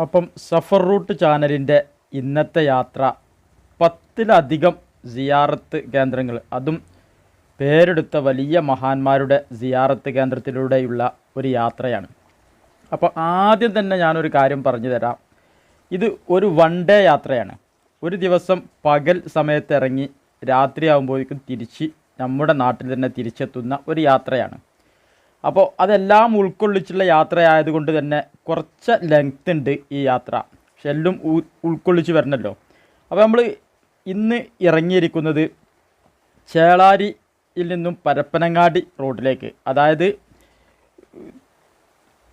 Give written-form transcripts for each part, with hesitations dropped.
അപ്പം സഫർ റൂട്ട് ചാനലിൻ്റെ ഇന്നത്തെ യാത്ര 10ലധികം സിയാറത്ത് കേന്ദ്രങ്ങൾ, അതും പേരെടുത്ത വലിയ മഹാന്മാരുടെ സിയാറത്ത് കേന്ദ്രത്തിലൂടെയുള്ള ഒരു യാത്രയാണ്. അപ്പോൾ ആദ്യം തന്നെ ഞാനൊരു കാര്യം പറഞ്ഞു തരാം. ഇത് ഒരു വൺ ഡേ യാത്രയാണ്. ഒരു ദിവസം പകൽ സമയത്ത് ഇറങ്ങി രാത്രിയാകുമ്പോഴേക്കും തിരിച്ച് നമ്മുടെ നാട്ടിൽ തന്നെ തിരിച്ചെത്തുന്ന ഒരു യാത്രയാണ്. അപ്പോൾ അതെല്ലാം ഉൾക്കൊള്ളിച്ചുള്ള യാത്രയായതുകൊണ്ട് തന്നെ കുറച്ച് ലെങ്ത് ഉണ്ട് ഈ യാത്ര. പക്ഷെ എല്ലാം ഉൾക്കൊള്ളിച്ച് വരണമല്ലോ. അപ്പോൾ നമ്മൾ ഇന്ന് ഇറങ്ങിയിരിക്കുന്നത് ചേളാരിയിൽ നിന്നും പരപ്പനങ്ങാടി റോഡിലേക്ക്, അതായത്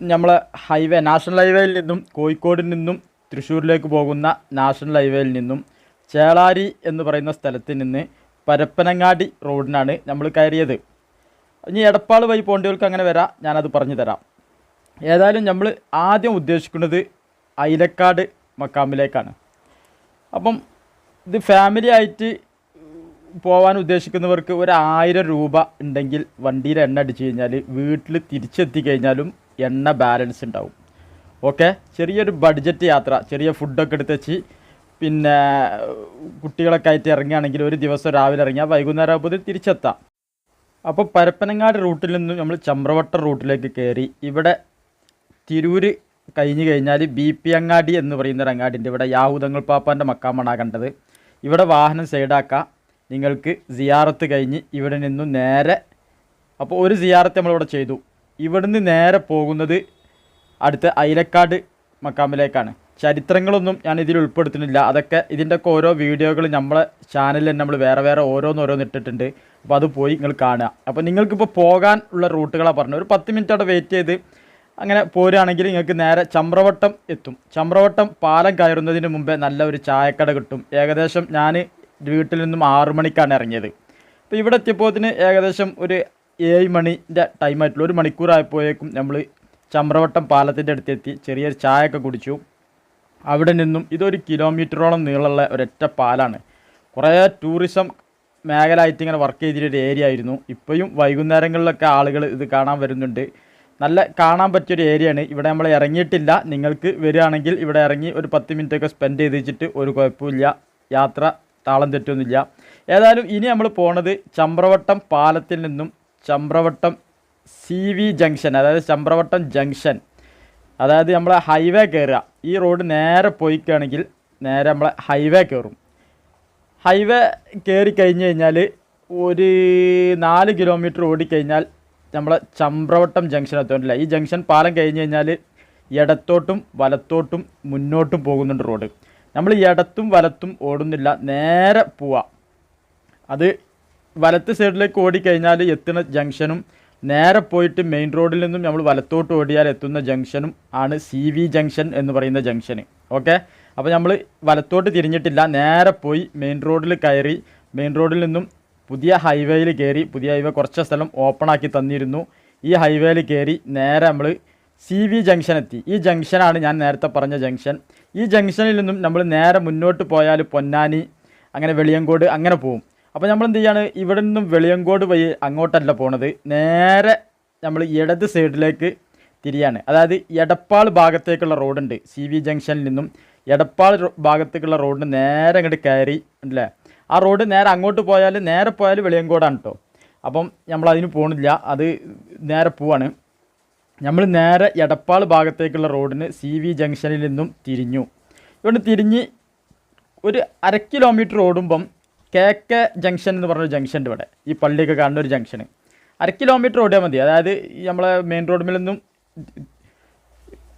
നമ്മളെ ഹൈവേ, നാഷണൽ ഹൈവേയിൽ നിന്നും കോഴിക്കോടിൽ നിന്നും തൃശ്ശൂരിലേക്ക് പോകുന്ന നാഷണൽ ഹൈവേയിൽ നിന്നും ചേളാരി എന്ന് പറയുന്ന സ്ഥലത്ത് നിന്ന് പരപ്പനങ്ങാടി റോഡിനാണ് നമ്മൾ കയറിയത്. ഇനി എടപ്പാൾ വഴി പോകേണ്ടവർക്ക് അങ്ങനെ വരാം, ഞാനത് പറഞ്ഞു തരാം. ഏതായാലും നമ്മൾ ആദ്യം ഉദ്ദേശിക്കുന്നത് അയിലക്കാട് മക്കാമിലേക്കാണ്. അപ്പം ഇത് ഫാമിലി ആയിട്ട് പോകാൻ ഉദ്ദേശിക്കുന്നവർക്ക് ഒരു 1000 രൂപ ഉണ്ടെങ്കിൽ വണ്ടിയിൽ എണ്ണ അടിച്ച് കഴിഞ്ഞാൽ വീട്ടിൽ തിരിച്ചെത്തി കഴിഞ്ഞാലും എണ്ണ ബാലൻസ് ഉണ്ടാവും. ഓക്കെ, ചെറിയൊരു ബഡ്ജറ്റ് യാത്ര, ചെറിയ ഫുഡൊക്കെ എടുത്ത് വെച്ച് പിന്നെ കുട്ടികളൊക്കെ ആയിട്ട് ഇറങ്ങുകയാണെങ്കിൽ ഒരു ദിവസം രാവിലെ ഇറങ്ങിയാൽ വൈകുന്നേരം ആകുമ്പോൾ തിരിച്ചെത്താം. അപ്പോൾ പരപ്പനങ്ങാടി റൂട്ടിൽ നിന്നും നമ്മൾ ചമ്രവട്ടം റൂട്ടിലേക്ക് കയറി ഇവിടെ തിരൂർ കഴിഞ്ഞ് കഴിഞ്ഞാൽ BP അങ്ങാടി എന്ന് പറയുന്നൊരു അങ്ങാടിൻ്റെ ഇവിടെ യാഹൂദങ്ങൾ പാപ്പാൻ്റെ മക്കാമാണ് കണ്ടത്. ഇവിടെ വാഹനം സൈഡാക്കാം, നിങ്ങൾക്ക് സിയാറത്ത് കഴിഞ്ഞ് ഇവിടെ നിന്നും നേരെ, അപ്പോൾ ഒരു സിയാറത്ത് നമ്മളിവിടെ ചെയ്തു. ഇവിടുന്ന് നേരെ പോകുന്നത് അടുത്ത അയിലക്കാട് മക്കാമിലേക്കാണ്. ചരിത്രങ്ങളൊന്നും ഞാൻ ഇതിൽ ഉൾപ്പെടുത്തുന്നില്ല, അതൊക്കെ ഇതിൻ്റെയൊക്കെ ഓരോ വീഡിയോകൾ നമ്മളെ ചാനലിൽ തന്നെ നമ്മൾ വേറെ ഓരോന്ന് ഇട്ടിട്ടുണ്ട്. അപ്പോൾ അത് പോയി നിങ്ങൾ കാണുക. അപ്പോൾ നിങ്ങൾക്കിപ്പോൾ പോകാൻ ഉള്ള റൂട്ടുകളാണ് പറഞ്ഞത്. ഒരു 10 മിനിറ്റ് അവിടെ വെയിറ്റ് ചെയ്ത് അങ്ങനെ പോരുകയാണെങ്കിൽ നിങ്ങൾക്ക് നേരെ ചമ്രവട്ടം എത്തും. ചമ്രവട്ടം പാലം കയറുന്നതിന് മുമ്പേ നല്ല ഒരു ചായക്കട കിട്ടും. ഏകദേശം ഞാൻ വീട്ടിൽ നിന്നും 6 മണിക്കാണ് ഇറങ്ങിയത്. അപ്പോൾ ഇവിടെ എത്തിയപ്പോഴത്തിന് ഏകദേശം ഒരു 7 മണിൻ്റെ ടൈമായിട്ടുള്ള 1 മണിക്കൂറായപ്പോഴേക്കും നമ്മൾ ചമ്രവട്ടം പാലത്തിൻ്റെ അടുത്തെത്തി ചെറിയൊരു ചായയൊക്കെ കുടിച്ചു. അവിടെ നിന്നും ഇതൊരു കിലോമീറ്ററോളം നീളമുള്ള ഒരൊറ്റ പാലാണ്. കുറേ ടൂറിസം മേഖല ആയിട്ട് ഇങ്ങനെ വർക്ക് ചെയ്തിട്ടൊരു ഏരിയ ആയിരുന്നു. ഇപ്പോഴും വൈകുന്നേരങ്ങളിലൊക്കെ ആളുകൾ ഇത് കാണാൻ വരുന്നുണ്ട്. നല്ല കാണാൻ പറ്റിയൊരു ഏരിയയാണ്. ഇവിടെ നമ്മൾ ഇറങ്ങിയിട്ടില്ല, നിങ്ങൾക്ക് വരികയാണെങ്കിൽ ഇവിടെ ഇറങ്ങി ഒരു 10 മിനിറ്റൊക്കെ സ്പെൻഡ് ചെയ്ത് വെച്ചിട്ട് ഒരു കുഴപ്പമില്ല, യാത്ര താളം തെറ്റൊന്നുമില്ല. ഏതായാലും ഇനി നമ്മൾ പോണത് ചമ്രവട്ടം പാലത്തിൽ നിന്നും ചമ്രവട്ടം CV ജംഗ്ഷൻ, അതായത് ചമ്രവട്ടം ജംഗ്ഷൻ, അതായത് നമ്മളെ ഹൈവേ കയറുക. ഈ റോഡ് നേരെ പോയിക്കുകയാണെങ്കിൽ നേരെ നമ്മളെ ഹൈവേ കയറും. ഹൈവേ കയറി കഴിഞ്ഞ് കഴിഞ്ഞാൽ ഒരു 4 കിലോമീറ്റർ ഓടിക്കഴിഞ്ഞാൽ നമ്മളെ ചമ്രവട്ടം ജംഗ്ഷൻ എത്തുന്നില്ല. ഈ ജംഗ്ഷൻ പാലം കഴിഞ്ഞ് കഴിഞ്ഞാൽ ഇടത്തോട്ടും വലത്തോട്ടും മുന്നോട്ടും പോകുന്നുണ്ട് റോഡ്. നമ്മൾ ഇടത്തും വലത്തും ഓടുന്നില്ല, നേരെ പോവാം. അത് വലത്ത് സൈഡിലേക്ക് ഓടിക്കഴിഞ്ഞാൽ എത്തുന്ന ജംഗ്ഷനും നേരെ പോയിട്ട് മെയിൻ റോഡിൽ നിന്നും നമ്മൾ വലത്തോട്ട് ഓടിയാൽ എത്തുന്ന ജംഗ്ഷനും ആണ് CV ജംഗ്ഷൻ എന്ന് പറയുന്ന ജംഗ്ഷന്. ഓക്കെ, അപ്പോൾ നമ്മൾ വലത്തോട്ട് തിരിഞ്ഞിട്ടില്ല, നേരെ പോയി മെയിൻ റോഡിൽ കയറി മെയിൻ റോഡിൽ നിന്നും പുതിയ ഹൈവേയിൽ കയറി. പുതിയ ഹൈവേ കുറച്ച് സ്ഥലം ഓപ്പണാക്കി തന്നിരുന്നു. ഈ ഹൈവേയിൽ കയറി നേരെ നമ്മൾ CV ജംഗ്ഷൻ എത്തി. ഈ ജംഗ്ഷനാണ് ഞാൻ നേരത്തെ പറഞ്ഞ ജംഗ്ഷൻ. ഈ ജംഗ്ഷനിൽ നിന്നും നമ്മൾ നേരെ മുന്നോട്ട് പോയാൽ പൊന്നാനി, അങ്ങനെ വെളിയങ്കോട് അങ്ങനെ പോകും. അപ്പോൾ നമ്മൾ എന്ത് ചെയ്യാണ്, ഇവിടെ നിന്നും വെളിയങ്കോട് വഴി അങ്ങോട്ടല്ല പോണത്, നേരെ നമ്മൾ ഇടത് സൈഡിലേക്ക് തിരിയാണ്. അതായത് എടപ്പാൾ ഭാഗത്തേക്കുള്ള റോഡുണ്ട്. CV ജംഗ്ഷനിൽ നിന്നും എടപ്പാൾ ഭാഗത്തേക്കുള്ള റോഡിന് നേരെ അങ്ങോട്ട് കയറി ഉണ്ടല്ലേ. ആ റോഡ് നേരെ അങ്ങോട്ട് പോയാൽ വെളിയങ്കോടാണ് കേട്ടോ. അപ്പം നമ്മളതിന് പോകണില്ല, അത് നേരെ പോവാണ്. നമ്മൾ നേരെ എടപ്പാൾ ഭാഗത്തേക്കുള്ള റോഡിന് CV ജംഗ്ഷനിൽ നിന്നും തിരിഞ്ഞു. ഇവിടെ തിരിഞ്ഞ് ഒരു 1/2 കിലോമീറ്റർ ഓടുമ്പം KK ജംഗ്ഷൻ എന്ന് പറഞ്ഞൊരു ജംഗ്ഷൻ ഉണ്ട് ഇവിടെ. ഈ പള്ളിയൊക്കെ കാണുന്ന ഒരു ജംഗ്ഷന് 1/2 കിലോമീറ്റർ ഓടിയാൽ മതി. അതായത് നമ്മളെ മെയിൻ റോഡിൽ നിന്നും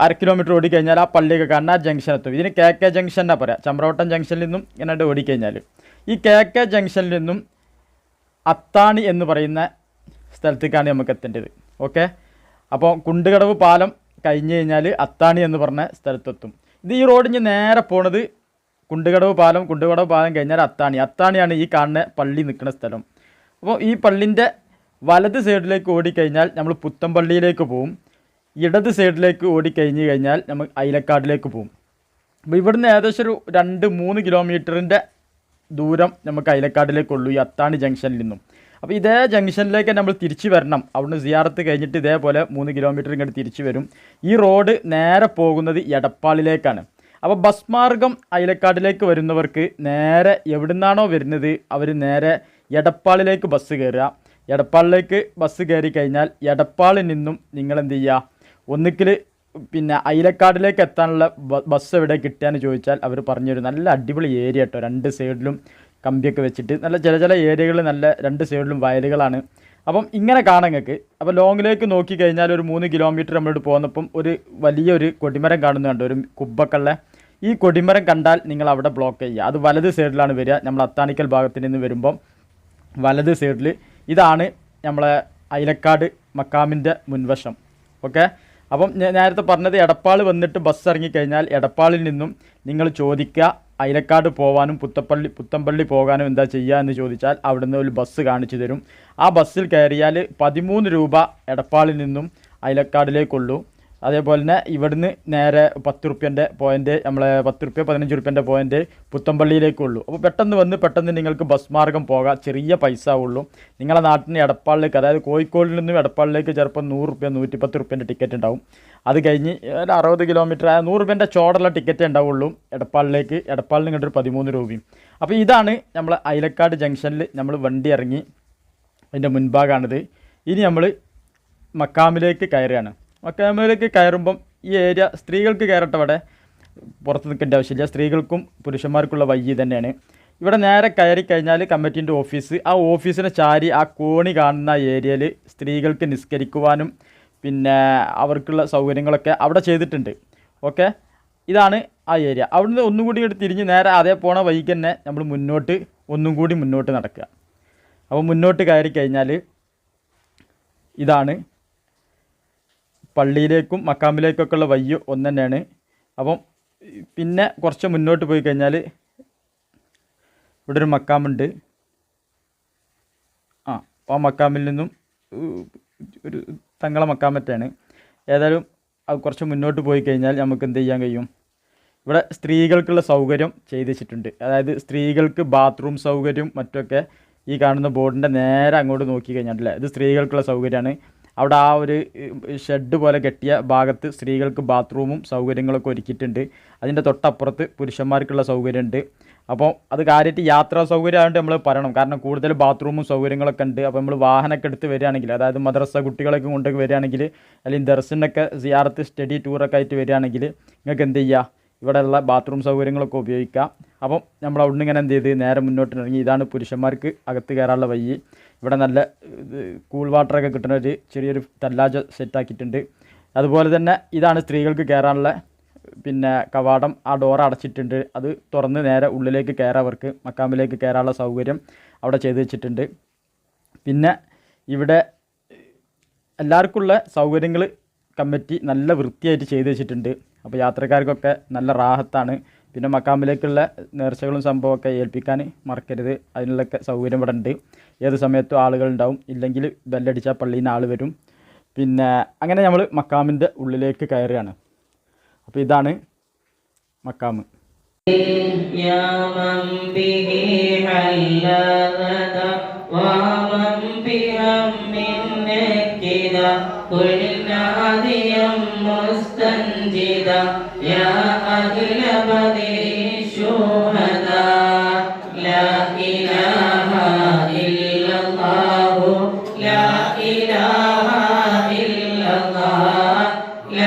1/2 കിലോമീറ്റർ ഓടിക്കഴിഞ്ഞാൽ ആ പള്ളിയൊക്കെ കാണുന്ന ആ ജംഗ്ഷൻ എത്തും. ഇതിന് KK ജംഗ്ഷൻ എന്നാണ് പറയാം. ചമ്രവട്ടം ജംഗ്ഷനിൽ നിന്നും ഇങ്ങനെ ഓടിക്കഴിഞ്ഞാൽ ഈ KK ജംഗ്ഷനിൽ നിന്നും അത്താണി എന്ന് പറയുന്ന സ്ഥലത്തേക്കാണ് നമുക്ക് എത്തേണ്ടത്. ഓക്കെ, അപ്പോൾ കുണ്ടുകടവ് പാലം കഴിഞ്ഞ് കഴിഞ്ഞാൽ അത്താണി എന്ന് പറഞ്ഞ സ്ഥലത്തെത്തും. ഇത് ഈ റോഡിന് നേരെ പോണത് കുണ്ടുകടവ് പാലം കഴിഞ്ഞാൽ അത്താണിയാണ് ഈ കാണുന്ന പള്ളി നിൽക്കുന്ന സ്ഥലം. അപ്പോൾ ഈ പള്ളിൻ്റെ വലത് സൈഡിലേക്ക് ഓടിക്കഴിഞ്ഞാൽ നമ്മൾ പുത്തമ്പള്ളിയിലേക്ക് പോവും. ഇടത് സൈഡിലേക്ക് ഓടിക്കഴിഞ്ഞ് കഴിഞ്ഞാൽ നമ്മൾ അയിലക്കാടിലേക്ക് പോവും. അപ്പോൾ ഇവിടുന്ന് ഏകദേശം ഒരു 2-3 കിലോമീറ്ററിൻ്റെ ദൂരം നമുക്ക് അയിലക്കാടിലേക്കുള്ളൂ ഈ അത്താണി ജംഗ്ഷനിൽ നിന്നും. അപ്പോൾ ഇതേ ജംഗ്ഷനിലേക്ക് നമ്മൾ തിരിച്ച് വരണം. അവിടുന്ന് സിയാറത്ത് കഴിഞ്ഞിട്ട് ഇതേപോലെ 3 കിലോമീറ്റർ ഇങ്ങോട്ട് തിരിച്ച് വരും. ഈ റോഡ് നേരെ പോകുന്നത് എടപ്പാളിലേക്കാണ്. അപ്പോൾ ബസ് മാർഗം അയിലക്കാടിലേക്ക് വരുന്നവർക്ക് നേരെ എവിടുന്നാണോ വരുന്നത് അവർ നേരെ എടപ്പാളിലേക്ക് ബസ് കയറുക. എടപ്പാളിലേക്ക് ബസ് കയറി കഴിഞ്ഞാൽ എടപ്പാളിൽ നിന്നും നിങ്ങൾ എന്ത് ചെയ്യുക, ഒന്നുകിൽ പിന്നെ അയിലക്കാടിലേക്ക് എത്താനുള്ള ബസ് എവിടെ കിട്ടുകയെന്ന് ചോദിച്ചാൽ അവർ പറഞ്ഞൊരു നല്ല അടിപൊളി ഏരിയ കേട്ടോ. 2 സൈഡിലും കമ്പിയൊക്കെ വെച്ചിട്ട് നല്ല ചില ഏരിയകൾ നല്ല 2 സൈഡിലും വയലുകളാണ്. അപ്പം ഇങ്ങനെ കാണാൻ നിങ്ങൾക്ക്. അപ്പോൾ ലോങ്ങിലേക്ക് നോക്കിക്കഴിഞ്ഞാൽ ഒരു 3 കിലോമീറ്റർ നമ്മളോട് പോകുന്നപ്പം ഒരു വലിയൊരു കൊടിമരം കാണുന്നുണ്ട്, ഒരു കുബ്ബക്കുള്ള. ഈ കൊടിമരം കണ്ടാൽ നിങ്ങൾ അവിടെ ബ്ലോക്ക് ചെയ്യുക. അത് വലത് സൈഡിലാണ് വരിക. നമ്മൾ അത്താണിക്കൽ ഭാഗത്ത് നിന്ന് വരുമ്പം വലത് സൈഡിൽ ഇതാണ് നമ്മളെ അയിലക്കാട് മക്കാമിൻ്റെ മുൻവശം. ഓക്കെ. അപ്പം നേരത്തെ പറഞ്ഞത് എടപ്പാൾ വന്നിട്ട് ബസ് ഇറങ്ങിക്കഴിഞ്ഞാൽ എടപ്പാളിൽ നിന്നും നിങ്ങൾ ചോദിക്കുക അയിലക്കാട് പോകാനും പുത്തമ്പള്ളി പോകാനും എന്താ ചെയ്യുക എന്ന് ചോദിച്ചാൽ അവിടുന്ന് ഒരു ബസ് കാണിച്ചു തരും. ആ ബസ്സിൽ കയറിയാൽ 13 രൂപ എടപ്പാളിൽ നിന്നും അയിലക്കാടിലേക്കുള്ളൂ. അതേപോലെ തന്നെ ഇവിടുന്ന് നേരെ 10 റുപ്യൻ്റെ പോയിൻ്റ്, നമ്മളെ 10 റുപ്യ 15 റുപ്യൻ്റെ പോയിൻ്റ് പുത്തമ്പള്ളിയിലേക്കുള്ളൂ. അപ്പോൾ പെട്ടെന്ന് വന്ന് പെട്ടെന്ന് നിങ്ങൾക്ക് ബസ് മാർഗം പോകാം. ചെറിയ പൈസ ഉള്ളൂ. നിങ്ങളെ നാട്ടിന് എടപ്പാളിലേക്ക്, അതായത് കോഴിക്കോടിൽ നിന്നും എടപ്പാളിലേക്ക് ചിലപ്പോൾ 100 റുപ്യ 110 റുപ്യൻ്റെ ടിക്കറ്റ് ഉണ്ടാവും. അത് കഴിഞ്ഞ് ഒരു 60 കിലോമീറ്റർ 100 റുപ്യൻ്റെ ചോടുള്ള ടിക്കറ്റേ ഉണ്ടാവുള്ളൂ എടപ്പാളിലേക്ക്. എടപ്പാളിൽ ഇങ്ങോട്ടൊരു 13 രൂപയും. അപ്പോൾ ഇതാണ് നമ്മൾ അയിലക്കാട് ജംഗ്ഷനിൽ നമ്മൾ വണ്ടി ഇറങ്ങി അതിൻ്റെ മുൻഭാഗമാണിത്. ഇനി നമ്മൾ മക്കാമിലേക്ക് കയറുകയാണ്. മക്കാമിലേക്ക് കയറുമ്പം ഈ ഏരിയ സ്ത്രീകൾക്ക് കയറട്ടെ, അവിടെ പുറത്ത് നിൽക്കേണ്ട ആവശ്യമില്ല. സ്ത്രീകൾക്കും പുരുഷന്മാർക്കുള്ള വഴി തന്നെയാണ്. ഇവിടെ നേരെ കയറി കഴിഞ്ഞാൽ കമ്മിറ്റീൻ്റെ ഓഫീസ്. ആ ഓഫീസിനെ ചാരി ആ കോണി കാണുന്ന ഏരിയയിൽ സ്ത്രീകൾക്ക് നിസ്കരിക്കുവാനും പിന്നെ അവർക്കുള്ള സൗകര്യങ്ങളൊക്കെ അവിടെ ചെയ്തിട്ടുണ്ട്. ഓക്കെ. ഇതാണ് ആ ഏരിയ. അവിടുന്ന് ഒന്നും കൂടി ഇങ്ങോട്ട് തിരിഞ്ഞ് നേരെ അതേ പോണ വഴിക്ക് തന്നെ നമ്മൾ ഒന്നും കൂടി മുന്നോട്ട് നടക്കുക. അപ്പോൾ മുന്നോട്ട് കയറി കഴിഞ്ഞാൽ ഇതാണ് പള്ളിയിലേക്കും മക്കാമിലേക്കൊക്കെ ഉള്ള വഴി ഒന്ന് തന്നെയാണ്. അപ്പം പിന്നെ കുറച്ച് മുന്നോട്ട് പോയി കഴിഞ്ഞാൽ ഇവിടെ ഒരു മക്കാമുണ്ട്. ആ മക്കാമിൽ നിന്നും ഒരു തങ്ങളെ മക്കാമറ്റാണ്. ഏതായാലും അത് കുറച്ച് മുന്നോട്ട് പോയി കഴിഞ്ഞാൽ നമുക്ക് എന്ത് ചെയ്യാൻ കഴിയും, ഇവിടെ സ്ത്രീകൾക്കുള്ള സൗകര്യം ചെയ്ത് വെച്ചിട്ടുണ്ട്. അതായത് സ്ത്രീകൾക്ക് ബാത്റൂം സൗകര്യം മറ്റൊക്കെ ഈ കാണുന്ന ബോർഡിൻ്റെ നേരെ അങ്ങോട്ട് നോക്കി കഴിഞ്ഞാൽ ഇത് സ്ത്രീകൾക്കുള്ള സൗകര്യമാണ്. അവിടെ ആ ഒരു ഷെഡ് പോലെ കെട്ടിയ ഭാഗത്ത് സ്ത്രീകൾക്ക് ബാത്റൂമും സൗകര്യങ്ങളൊക്കെ ഒരുക്കിയിട്ടുണ്ട്. അതിൻ്റെ തൊട്ടപ്പുറത്ത് പുരുഷന്മാർക്കുള്ള സൗകര്യമുണ്ട്. അപ്പോൾ അത് കാര്യമായിട്ട് യാത്രാ സൗകര്യമായതുകൊണ്ട് നമ്മൾ പറയണം. കാരണം കൂടുതൽ ബാത്റൂമും സൗകര്യങ്ങളൊക്കെ ഉണ്ട്. അപ്പോൾ നമ്മൾ വാഹനമൊക്കെ എടുത്ത് വരികയാണെങ്കിൽ, അതായത് മദ്രസ കുട്ടികളൊക്കെ കൊണ്ടൊക്കെ വരികയാണെങ്കിൽ, അല്ലെങ്കിൽ ദർശനൊക്കെ സിയാറത്ത് സ്റ്റഡി ടൂറൊക്കെ ആയിട്ട് വരികയാണെങ്കിൽ നിങ്ങൾക്ക് എന്ത് ചെയ്യുക, ഇവിടെയുള്ള ബാത്റൂം സൗകര്യങ്ങളൊക്കെ ഉപയോഗിക്കാം. അപ്പം നമ്മൾ അവിടുന്ന് ഇങ്ങനെ എന്ത് ചെയ്ത് നേരെ മുന്നോട്ട് ഇറങ്ങി. ഇതാണ് പുരുഷന്മാർക്ക് അകത്ത് കയറാനുള്ള വഴി. ഇവിടെ നല്ല കൂൾ വാട്ടറൊക്കെ കിട്ടുന്ന ഒരു ചെറിയൊരു തല്ലാജ സെറ്റാക്കിയിട്ടുണ്ട്. അതുപോലെ തന്നെ ഇതാണ് സ്ത്രീകൾക്ക് കയറാനുള്ള പിന്നെ കവാടം. ആ ഡോർ അടച്ചിട്ടുണ്ട്. അത് തുറന്ന് നേരെ ഉള്ളിലേക്ക് കയറാവർക്ക് മക്കാമിലേക്ക് കയറാനുള്ള സൗകര്യം അവിടെ ചെയ്ത് വെച്ചിട്ടുണ്ട്. പിന്നെ ഇവിടെ എല്ലാവർക്കുമുള്ള സൗകര്യങ്ങൾ കമ്മിറ്റി നല്ല വൃത്തിയായിട്ട് ചെയ്ത് വെച്ചിട്ടുണ്ട്. അപ്പോൾ യാത്രക്കാർക്കൊക്കെ നല്ല റാഹത്താണ്. പിന്നെ മക്കാമിലേക്കുള്ള നേർച്ചകളും സംഭവമൊക്കെ ഏൽപ്പിക്കാൻ മറക്കരുത്. അതിനുള്ളൊക്കെ സൗകര്യം ഇവിടെ ഉണ്ട്. ഏത് സമയത്തും ആളുകളുണ്ടാവും. ഇല്ലെങ്കിൽ ബെല്ലടിച്ചാൽ പള്ളിയിൽ നിന്ന് ആൾ വരും. പിന്നെ അങ്ങനെ നമ്മൾ മക്കാമിൻ്റെ ഉള്ളിലേക്ക് കയറുകയാണ്. അപ്പോൾ ഇതാണ് മക്കാമ്.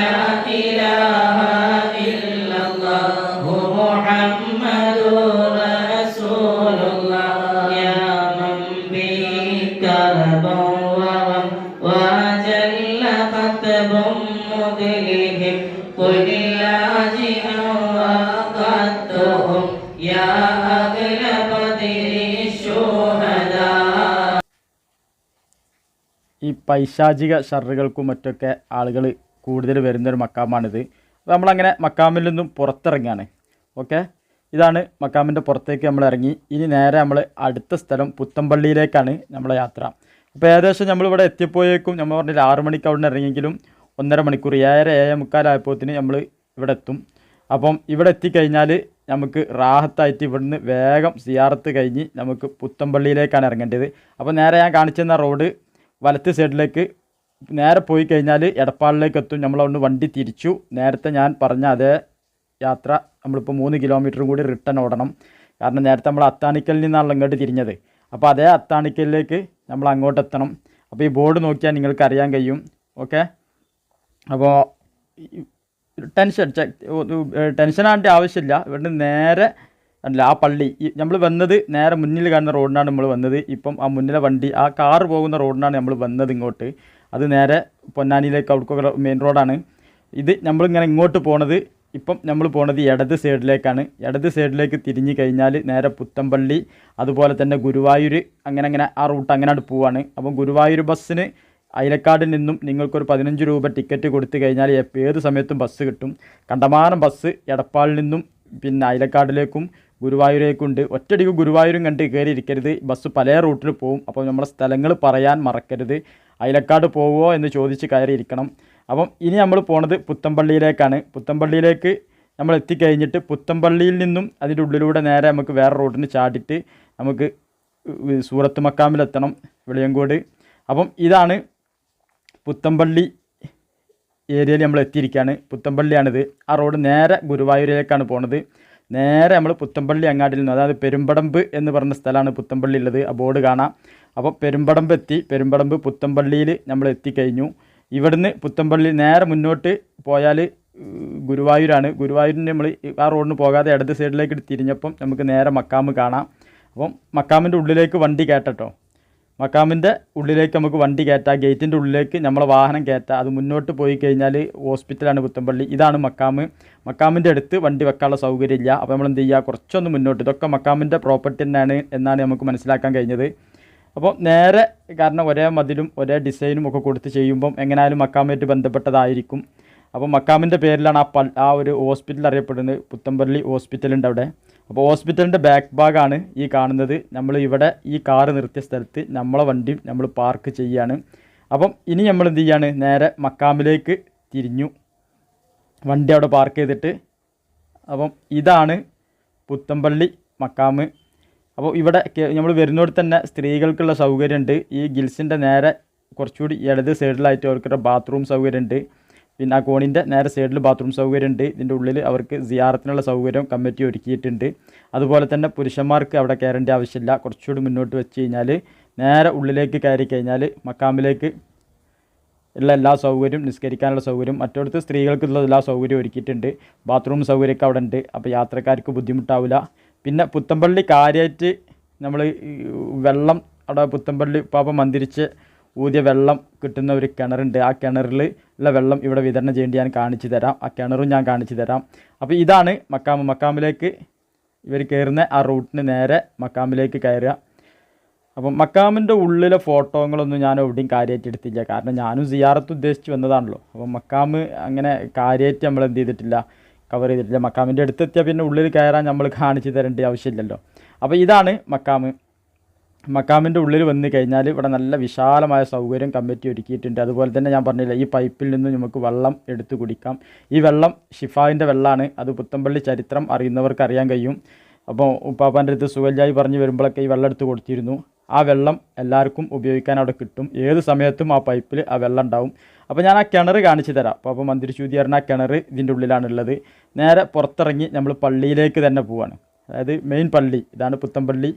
ഈ പൈശാചിക ഷർറുകൾക്കും മറ്റൊക്കെ ആളുകൾ കൂടുതൽ വരുന്നൊരു മക്കാമാണിത്. അപ്പോൾ നമ്മളങ്ങനെ മക്കാമിൽ നിന്നും പുറത്തിറങ്ങുകയാണ്. ഓക്കെ. ഇതാണ് മക്കാമിൻ്റെ പുറത്തേക്ക് നമ്മൾ ഇറങ്ങി. ഇനി നേരെ നമ്മൾ അടുത്ത സ്ഥലം പുത്തമ്പള്ളിയിലേക്കാണ് നമ്മളെ യാത്ര. അപ്പോൾ ഏകദേശം നമ്മളിവിടെ എത്തിയപ്പോഴേക്കും നമ്മൾ പറഞ്ഞില്ല 6 മണിക്ക് അവിടെ നിന്ന് ഇറങ്ങിയെങ്കിലും 1.5 മണിക്കൂർ 7:45 നമ്മൾ ഇവിടെ എത്തും. അപ്പം ഇവിടെ എത്തിക്കഴിഞ്ഞാൽ നമുക്ക് റാഹത്തായിട്ട് ഇവിടുന്ന് വേഗം സിയാറത്ത് കഴിഞ്ഞ് നമുക്ക് പുത്തമ്പള്ളിയിലേക്കാണ് ഇറങ്ങേണ്ടത്. അപ്പോൾ നേരെ ഞാൻ കാണിച്ചെന്ന റോഡ് വലത്ത് സൈഡിലേക്ക് നേരെ പോയി കഴിഞ്ഞാൽ എടപ്പാളിലേക്ക് എത്തും. നമ്മളവിടുന്ന് വണ്ടി തിരിച്ചു നേരത്തെ ഞാൻ പറഞ്ഞ അതേ യാത്ര നമ്മളിപ്പോൾ 3 കിലോമീറ്ററും കൂടി റിട്ടേൺ ഓടണം. കാരണം നേരത്തെ നമ്മൾ അത്താണിക്കലിൽ നിന്നാണല്ലോ ഇങ്ങോട്ട് തിരിഞ്ഞത്. അപ്പോൾ അതേ അത്താണിക്കലിലേക്ക് നമ്മൾ അങ്ങോട്ട് എത്തണം. അപ്പോൾ ഈ ബോർഡ് നോക്കിയാൽ നിങ്ങൾക്ക് അറിയാൻ കഴിയും. ഓക്കെ, അപ്പോൾ ടെൻഷനാകേണ്ട ആവശ്യമില്ല. ഇവിടുന്ന് നേരെ അല്ല ആ പള്ളി നമ്മൾ വന്നത് നേരെ മുന്നിൽ കാണുന്ന റോഡിനാണ് നമ്മൾ വന്നത്. ഇപ്പം ആ മുന്നിലെ വണ്ടി ആ കാറ് പോകുന്ന റോഡിനാണ് നമ്മൾ വന്നത് ഇങ്ങോട്ട്. അത് നേരെ പൊന്നാനിയിലേക്ക് അവിടേക്ക് മെയിൻ റോഡാണ്. ഇത് നമ്മളിങ്ങനെ ഇങ്ങോട്ട് പോണത് ഇപ്പം നമ്മൾ പോണത് ഇടത് സൈഡിലേക്കാണ്. ഇടത് സൈഡിലേക്ക് തിരിഞ്ഞ് കഴിഞ്ഞാൽ നേരെ പുത്തമ്പള്ളി അതുപോലെ തന്നെ ഗുരുവായൂർ അങ്ങനെ ആ റൂട്ട് അങ്ങനെയാണ് പോവാണ്. അപ്പം ഗുരുവായൂർ ബസ്സിന് അയിലക്കാടിൽ നിന്നും നിങ്ങൾക്കൊരു 15 രൂപ ടിക്കറ്റ് കൊടുത്തു കഴിഞ്ഞാൽ ഏത് സമയത്തും ബസ് കിട്ടും. കണ്ടമാനം ബസ് എടപ്പാളിൽ നിന്നും പിന്നെ അയിലക്കാടിലേക്കും ഗുരുവായൂരേക്കും ഉണ്ട്. ഒറ്റയടിക്ക് ഗുരുവായൂരും കണ്ട് കയറിയിരിക്കരുത്, ബസ് പല റൂട്ടിൽ പോകും. അപ്പോൾ നമ്മുടെ സ്ഥലങ്ങൾ പറയാൻ മറക്കരുത്. അയിലക്കാട് പോവുമോ എന്ന് ചോദിച്ച് കയറിയിരിക്കണം. അപ്പം ഇനി നമ്മൾ പോണത് പുത്തമ്പള്ളിയിലേക്കാണ്. പുത്തമ്പള്ളിയിലേക്ക് നമ്മൾ എത്തിക്കഴിഞ്ഞിട്ട് പുത്തമ്പള്ളിയിൽ നിന്നും അതിൻ്റെ ഉള്ളിലൂടെ നേരെ നമുക്ക് വേറെ റോഡിന് ചാടിയിട്ട് നമുക്ക് സൂറത്ത് മക്കാമിലെത്തണം, വെളിയങ്കോട്. അപ്പം ഇതാണ് പുത്തമ്പള്ളി ഏരിയയിൽ നമ്മൾ എത്തിയിരിക്കുകയാണ്. പുത്തമ്പള്ളിയാണിത്. ആ റോഡ് നേരെ ഗുരുവായൂരിലേക്കാണ് പോണത്. നേരെ നമ്മൾ പുത്തമ്പള്ളി അങ്ങാടിയിൽ നിന്ന്, അതായത് പെരുമ്പടമ്പ് എന്ന് പറഞ്ഞ സ്ഥലമാണ് പുത്തമ്പള്ളി ഉള്ളത്. ആ ബോർഡ് കാണാം. അപ്പോൾ പെരുമ്പടമ്പ് എത്തി. പെരുമ്പടമ്പ് പുത്തമ്പള്ളിയിൽ നമ്മൾ എത്തിക്കഴിഞ്ഞു. ഇവിടുന്ന് പുത്തമ്പള്ളി നേരെ മുന്നോട്ട് പോയാൽ ഗുരുവായൂരാണ്. ഗുരുവായൂരിന് നമ്മൾ ആ റോഡിന് പോകാതെ ഇടത് സൈഡിലേക്ക് തിരിഞ്ഞപ്പം നമുക്ക് നേരെ മക്കാമ് കാണാം. അപ്പം മക്കാമിൻ്റെ ഉള്ളിലേക്ക് വണ്ടി കയറ്റട്ടോ. മക്കാമിൻ്റെ ഉള്ളിലേക്ക് നമുക്ക് വണ്ടി കയറ്റാം. ഗേറ്റിൻ്റെ ഉള്ളിലേക്ക് നമ്മളെ വാഹനം കയറ്റാം. അത് മുന്നോട്ട് പോയി കഴിഞ്ഞാൽ ഹോസ്പിറ്റലാണ് പുത്തമ്പള്ളി. ഇതാണ് മക്കാമ്. മക്കാമിൻ്റെ അടുത്ത് വണ്ടി വെക്കാനുള്ള സൗകര്യമില്ല. അപ്പോൾ നമ്മൾ എന്ത് ചെയ്യുക, കുറച്ചൊന്ന് മുന്നോട്ട്. ഇതൊക്കെ മക്കാമിൻ്റെ പ്രോപ്പർട്ടി തന്നെയാണ് എന്നാണ് നമുക്ക് മനസ്സിലാക്കാൻ കഴിഞ്ഞത്. അപ്പോൾ നേരെ കാരണം ഒരേ മതിലും ഒരേ ഡിസൈനും ഒക്കെ കൊടുത്ത് ചെയ്യുമ്പം എങ്ങനെയായാലും മക്കാമായിട്ട് ബന്ധപ്പെട്ടതായിരിക്കും. അപ്പോൾ മക്കാമിൻ്റെ പേരിലാണ് ആ ഒരു ഹോസ്പിറ്റൽ അറിയപ്പെടുന്നത്. പുത്തമ്പള്ളി ഹോസ്പിറ്റലുണ്ട് അവിടെ. അപ്പോൾ ഹോസ്പിറ്റലിൻ്റെ ബാക്ക് ഭാഗമാണ് ഈ കാണുന്നത്. നമ്മൾ ഇവിടെ ഈ കാറ് നിർത്തിയ സ്ഥലത്ത് നമ്മളെ വണ്ടിയും നമ്മൾ പാർക്ക് ചെയ്യുകയാണ്. അപ്പം ഇനി നമ്മൾ എന്ത് ചെയ്യാണ്, നേരെ മക്കാമിലേക്ക് തിരിഞ്ഞു വണ്ടി അവിടെ പാർക്ക് ചെയ്തിട്ട്. അപ്പം ഇതാണ് പുത്തമ്പള്ളി മക്കാമ്. അപ്പോൾ ഇവിടെ നമ്മൾ വരുന്നോട് തന്നെ സ്ത്രീകൾക്കുള്ള സൗകര്യമുണ്ട്. ഈ ഗിൽസിൻ്റെ നേരെ കുറച്ചുകൂടി ഇടത് സൈഡിലായിട്ട് അവർക്കൊരു ബാത്റൂം സൗകര്യമുണ്ട്. പിന്നെ ആ കോണിൻ്റെ നേരെ സൈഡിൽ ബാത്റൂം സൗകര്യമുണ്ട്. ഇതിൻ്റെ ഉള്ളിൽ അവർക്ക് സിയാറത്തിനുള്ള സൗകര്യം കമ്മിറ്റി ഒരുക്കിയിട്ടുണ്ട്. അതുപോലെ തന്നെ പുരുഷന്മാർക്ക് അവിടെ കയറേണ്ട ആവശ്യമില്ല. കുറച്ചുകൂടി മുന്നോട്ട് വെച്ച് കഴിഞ്ഞാൽ നേരെ ഉള്ളിലേക്ക് കയറി കഴിഞ്ഞാൽ മക്കാമിലേക്ക് ഉള്ള എല്ലാ സൗകര്യം, നിസ്കരിക്കാനുള്ള സൗകര്യം, മറ്റോടത്ത് സ്ത്രീകൾക്കുള്ള എല്ലാ സൗകര്യം ഒരുക്കിയിട്ടുണ്ട്. ബാത്റൂം സൗകര്യമൊക്കെ അവിടെ ഉണ്ട്. അപ്പോൾ യാത്രക്കാർക്ക് ബുദ്ധിമുട്ടാവില്ല. പിന്നെ പുത്തമ്പള്ളി കാര്യമായിട്ട് നമ്മൾ വെള്ളം അവിടെ പുത്തമ്പള്ളി പാപ്പ മന്ദിരിച്ച് ഊതിയ വെള്ളം കിട്ടുന്ന ഒരു കിണറുണ്ട്. ആ കിണറിൽ ഉള്ള വെള്ളം ഇവിടെ വിതരണം ചെയ്യേണ്ടി ഞാൻ കാണിച്ചു തരാം. ആ കിണറും ഞാൻ കാണിച്ചു തരാം. അപ്പോൾ ഇതാണ് മക്കാമ്. മക്കാമിലേക്ക് ഇവർ കയറുന്ന ആ റൂട്ടിന് നേരെ മക്കാമിലേക്ക് കയറുക. അപ്പം മക്കാമിൻ്റെ ഉള്ളിലെ ഫോട്ടോകളൊന്നും ഞാൻ എവിടെയും കാര്യമായിട്ട് എടുത്തില്ല. കാരണം ഞാനും സിയാറത്ത് ഉദ്ദേശിച്ച് വന്നതാണല്ലോ. അപ്പം മക്കാമ് അങ്ങനെ കാര്യമായിട്ട് നമ്മൾ എന്ത് ചെയ്തിട്ടില്ല, കവർ ചെയ്തിട്ടില്ല. മക്കാമിൻ്റെ അടുത്തെത്തിയാൽ പിന്നെ ഉള്ളിൽ കയറാൻ നമ്മൾ കാണിച്ചു തരേണ്ട ആവശ്യമില്ലല്ലോ. അപ്പോൾ ഇതാണ് മക്കാമ്. മക്കാമിൻ്റെ ഉള്ളിൽ വന്നു കഴിഞ്ഞാൽ ഇവിടെ നല്ല വിശാലമായ സൗകര്യം കമ്മിറ്റി ഒരുക്കിയിട്ടുണ്ട്. അതുപോലെ തന്നെ ഞാൻ പറഞ്ഞില്ല, ഈ പൈപ്പിൽ നിന്ന് നമുക്ക് വെള്ളം എടുത്ത് കുടിക്കാം. ഈ വെള്ളം ഷിഫാവിൻ്റെ വെള്ളമാണ്. അത് പുത്തമ്പള്ളി ചരിത്രം അറിയുന്നവർക്ക് അറിയാൻ കഴിയും. അപ്പോൾ ഉപ്പാപ്പാൻ്റെ അടുത്ത് സുഖൽജായി പറഞ്ഞ് വരുമ്പോഴൊക്കെ ഈ വെള്ളം എടുത്ത് കൊടുത്തിരുന്നു. ആ വെള്ളം എല്ലാവർക്കും ഉപയോഗിക്കാൻ അവിടെ കിട്ടും. ഏത് സമയത്തും ആ പൈപ്പിൽ ആ വെള്ളം ഉണ്ടാവും. അപ്പോൾ ഞാൻ ആ കിണർ കാണിച്ചു തരാം. അപ്പോൾ മന്ദിരശൂതി പറഞ്ഞ ആ കിണർ ഇതിൻ്റെ ഉള്ളിലാണുള്ളത്. നേരെ പുറത്തിറങ്ങി നമ്മൾ പള്ളിയിലേക്ക് തന്നെ പോവാണ്. അതായത് മെയിൻ പള്ളി ഇതാണ് പുത്തമ്പള്ളി.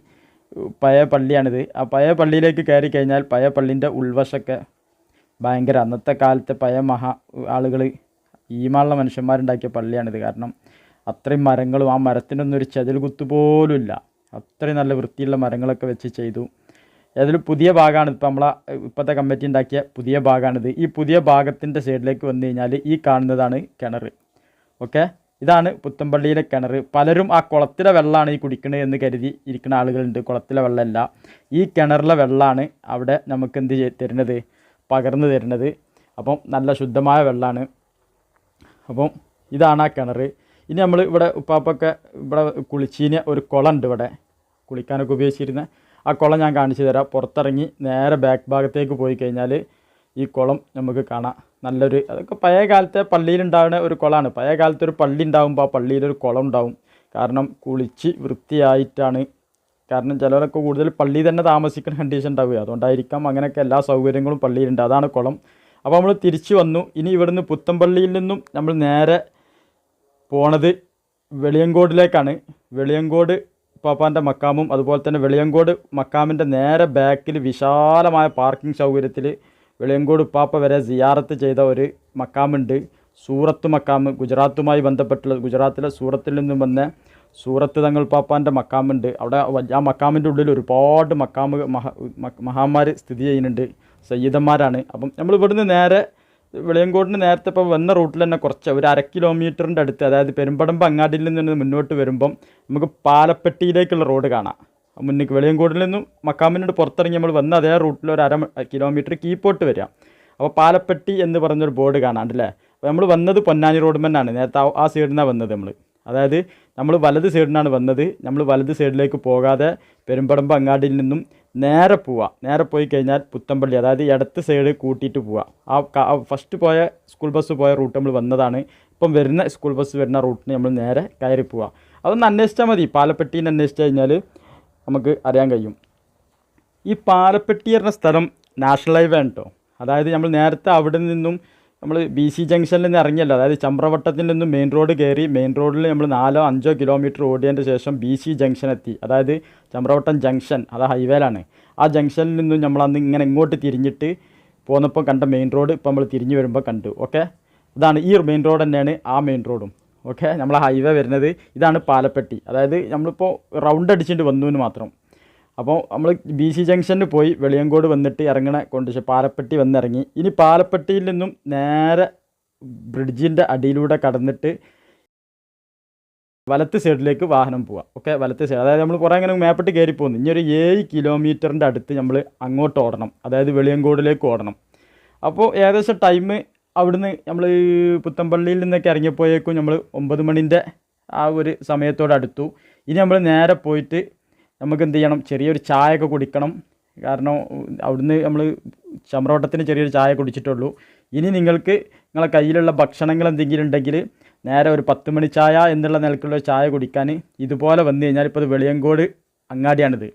പഴയ പള്ളിയാണിത്. ആ പഴയ പള്ളിയിലേക്ക് കയറി കഴിഞ്ഞാൽ പഴയ പള്ളീൻ്റെ ഉൾവശമൊക്കെ ഭയങ്കര അന്നത്തെ കാലത്തെ പഴയ ആളുകൾ ഈമാനുള്ള മനുഷ്യന്മാരുണ്ടാക്കിയ പള്ളിയാണിത്. കാരണം അത്രയും മരങ്ങളും ആ മരത്തിനൊന്നും ഒരു ചെതിൽ കുത്തുപോലും ഇല്ല. അത്രയും നല്ല വൃത്തിയുള്ള മരങ്ങളൊക്കെ വെച്ച് ചെയ്തു. അതിൽ പുതിയ ഭാഗമാണ് ഇപ്പോൾ നമ്മളെ ഇപ്പോഴത്തെ കമ്മിറ്റി ഉണ്ടാക്കിയ പുതിയ ഭാഗമാണിത്. ഈ പുതിയ ഭാഗത്തിൻ്റെ സൈഡിലേക്ക് വന്നു കഴിഞ്ഞാൽ ഈ കാണുന്നതാണ് കിണർ. ഓക്കെ, ഇതാണ് പുത്തമ്പള്ളിയിലെ കിണർ. പലരും ആ കുളത്തിലെ വെള്ളമാണ് ഈ കുടിക്കണത് എന്ന് കരുതി ഇരിക്കുന്ന ആളുകളുണ്ട്. കുളത്തിലെ വെള്ളമല്ല, ഈ കിണറിലെ വെള്ളമാണ് അവിടെ നമുക്ക് എന്ത് തരുന്നത്, പകർന്നു തരുന്നത്. അപ്പം നല്ല ശുദ്ധമായ വെള്ളമാണ്. അപ്പം ഇതാണ് ആ കിണർ. ഇനി നമ്മൾ ഇവിടെ ഉപ്പാപ്പൊക്കെ ഇവിടെ കുളിച്ചീന ഒരു കുളമുണ്ട്. ഇവിടെ കുളിക്കാനൊക്കെ ഉപയോഗിച്ചിരുന്ന ആ കുളം ഞാൻ കാണിച്ചു തരാം. പുറത്തിറങ്ങി നേരെ ബാക്ക് ഭാഗത്തേക്ക് പോയി കഴിഞ്ഞാൽ ഈ കുളം നമുക്ക് കാണാം. നല്ലൊരു അതൊക്കെ പഴയ കാലത്തെ പള്ളിയിലുണ്ടാകുന്ന ഒരു കുളമാണ്. പഴയ കാലത്ത് ഒരു പള്ളി ഉണ്ടാകുമ്പോൾ ആ പള്ളിയിലൊരു കുളം ഉണ്ടാവും. കാരണം കുളിച്ച് വൃത്തിയായിട്ടാണ്. കാരണം ചിലരൊക്കെ കൂടുതൽ പള്ളി തന്നെ താമസിക്കുന്ന കണ്ടീഷൻ ഉണ്ടാവുക. അതുകൊണ്ടായിരിക്കാം അങ്ങനെയൊക്കെ എല്ലാ സൗകര്യങ്ങളും പള്ളിയിലുണ്ട്. അതാണ് കുളം. അപ്പോൾ നമ്മൾ തിരിച്ചു വന്നു. ഇനി ഇവിടുന്ന് പുത്തമ്പള്ളിയിൽ നിന്നും നമ്മൾ നേരെ പോണത് വെളിയങ്കോടിലേക്കാണ്. വെളിയങ്കോട് പാപ്പാൻ്റെ മക്കാമും അതുപോലെ തന്നെ വെളിയങ്കോട് മക്കാമിൻ്റെ നേരെ ബാക്കിൽ വിശാലമായ പാർക്കിംഗ് സൗകര്യത്തിൽ വെളിയങ്കോട് ഉപ്പാപ്പ വരെ സിയാറത്ത് ചെയ്ത ഒരു മക്കാമുണ്ട്. സൂറത്ത് മക്കാമ്, ഗുജറാത്തുമായി ബന്ധപ്പെട്ടുള്ള ഗുജറാത്തിലെ സൂറത്തിൽ നിന്നും വന്ന സൂറത്ത് തങ്ങൾ പാപ്പാൻ്റെ മക്കാമുണ്ട്. അവിടെ ആ മക്കാമിൻ്റെ ഉള്ളിൽ ഒരുപാട് മഹാന്മാർ സ്ഥിതി ചെയ്യുന്നുണ്ട്, സയ്യിദന്മാരാണ്. അപ്പം നമ്മൾ ഇവിടുന്ന് നേരെ വെളിയങ്കോടിന് നേരത്തെ ഇപ്പോൾ വന്ന റൂട്ടിൽ തന്നെ കുറച്ച് ഒരു 1/2 കിലോമീറ്ററിൻ്റെ അടുത്ത്, അതായത് പെരുമ്പടമ്പ് അങ്ങാടിയിൽ നിന്ന് മുന്നോട്ട് വരുമ്പം നമുക്ക് പാലപ്പെട്ടിയിലേക്കുള്ള റോഡ് കാണാം. മുന്നിലേക്ക് വെളിയങ്കോടിൽ നിന്നും മക്കാമിനോട് പുറത്തിറങ്ങി നമ്മൾ വന്ന അതേ റൂട്ടിൽ ഒരു 1/2 കിലോമീറ്റർ കീപ്പോട്ട് വരിക. അപ്പോൾ പാലപ്പെട്ടി എന്ന് പറഞ്ഞൊരു ബോർഡ് കാണാണ്ടല്ലേ. അപ്പോൾ നമ്മൾ വന്നത് പൊന്നാനി റോഡ് മന്നാണ്. നേരത്തെ ആ സൈഡിൽ നിന്നാണ് വന്നത് നമ്മൾ. അതായത് നമ്മൾ വലത് സൈഡിനാണ് വന്നത്. നമ്മൾ വലത് സൈഡിലേക്ക് പോകാതെ പെരുമ്പടമ്പ് അങ്ങാടിയിൽ നിന്നും നേരെ പോവുക. നേരെ പോയി കഴിഞ്ഞാൽ പുത്തമ്പള്ളി, അതായത് ഇടത്ത് സൈഡ് കൂട്ടിയിട്ട് പോവുക. ആ ഫസ്റ്റ് പോയ സ്കൂൾ ബസ് പോയ റൂട്ട് നമ്മൾ വന്നതാണ്. ഇപ്പം വരുന്ന സ്കൂൾ ബസ് വരുന്ന റൂട്ടിന് നമ്മൾ നേരെ കയറി പോവുക. അതൊന്ന് അന്വേഷിച്ചാൽ മതി. പാലപ്പെട്ടീനെ അന്വേഷിച്ച് കഴിഞ്ഞാൽ നമുക്ക് അറിയാൻ കഴിയും. ഈ പാലപ്പെട്ടി പറഞ്ഞ സ്ഥലം നാഷണൽ ഹൈവേ ആണ് കേട്ടോ. അതായത് നമ്മൾ നേരത്തെ അവിടെ നിന്നും നമ്മൾ BC ജംഗ്ഷനിൽ നിന്ന് ഇറങ്ങിയല്ലോ. അതായത് ചമ്രവട്ടത്തിൽ നിന്നും മെയിൻ റോഡ് കയറി മെയിൻ റോഡിൽ നമ്മൾ 4-5 കിലോമീറ്റർ ഓടിയതിൻ്റെ ശേഷം BC ജംഗ്ഷൻ എത്തി. അതായത് ചമ്രവട്ടം ജംഗ്ഷൻ അത് ഹൈവേയിലാണ്. ആ ജംഗ്ഷനിൽ നിന്നും നമ്മൾ അന്ന് ഇങ്ങനെ ഇങ്ങോട്ട് തിരിഞ്ഞിട്ട് പോന്നപ്പോൾ കണ്ട മെയിൻ റോഡ് ഇപ്പോൾ നമ്മൾ തിരിഞ്ഞ് വരുമ്പോൾ കണ്ടു. ഓക്കെ, ഇതാണ് ഈ മെയിൻ റോഡ് തന്നെയാണ് ആ മെയിൻ റോഡും. ഓക്കെ, നമ്മളെ ഹൈവേ വരുന്നത് ഇതാണ് പാലപ്പെട്ടി. അതായത് നമ്മളിപ്പോൾ റൗണ്ട് അടിച്ചിട്ട് വന്നു എന്ന് മാത്രം. അപ്പോൾ നമ്മൾ BC ജംഗ്ഷനിൽ പോയി വെളിയങ്കോട് വന്നിട്ട് ഇറങ്ങണ കൊണ്ടുപോയി പാലപ്പെട്ടി വന്നിറങ്ങി. ഇനി പാലപ്പെട്ടിയിൽ നിന്നും നേരെ ബ്രിഡ്ജിൻ്റെ അടിയിലൂടെ കടന്നിട്ട് വലത്ത് സൈഡിലേക്ക് വാഹനം പോവാം. ഓക്കെ, വലത്ത് സൈഡ്, അതായത് നമ്മൾ കുറേ അങ്ങനെ മേപ്പെട്ട് കയറി പോകുന്നു. ഇനി ഒരു 7 കിലോമീറ്ററിൻ്റെ അടുത്ത് നമ്മൾ അങ്ങോട്ട് ഓടണം, അതായത് വെളിയങ്കോടിലേക്ക് ഓടണം. അപ്പോൾ ഏകദേശം ടൈം അവിടുന്ന് നമ്മൾ പുത്തമ്പള്ളിയിൽ നിന്നൊക്കെ ഇറങ്ങിയപ്പോഴേക്കും നമ്മൾ 9 മണിൻ്റെ ആ ഒരു സമയത്തോട് അടുത്തു. ഇനി നമ്മൾ നേരെ പോയിട്ട് നമുക്ക് എന്ത് ചെയ്യണം, ചെറിയൊരു ചായയൊക്കെ കുടിക്കണം. കാരണം അവിടുന്ന് നമ്മൾ ചമ്രവട്ടത്തിന് ചെറിയൊരു ചായ കുടിച്ചിട്ടുള്ളൂ. ഇനി നിങ്ങൾക്ക് നിങ്ങളെ കയ്യിലുള്ള ഭക്ഷണങ്ങൾ എന്തെങ്കിലും ഉണ്ടെങ്കിൽ നേരെ ഒരു 10 മണി ചായ എന്നുള്ള നിലക്കുള്ള ചായ കുടിക്കാൻ ഇതുപോലെ വന്നു കഴിഞ്ഞാൽ, ഇപ്പോൾ ഇത് വെളിയങ്കോട് അങ്ങാടിയാണിത്.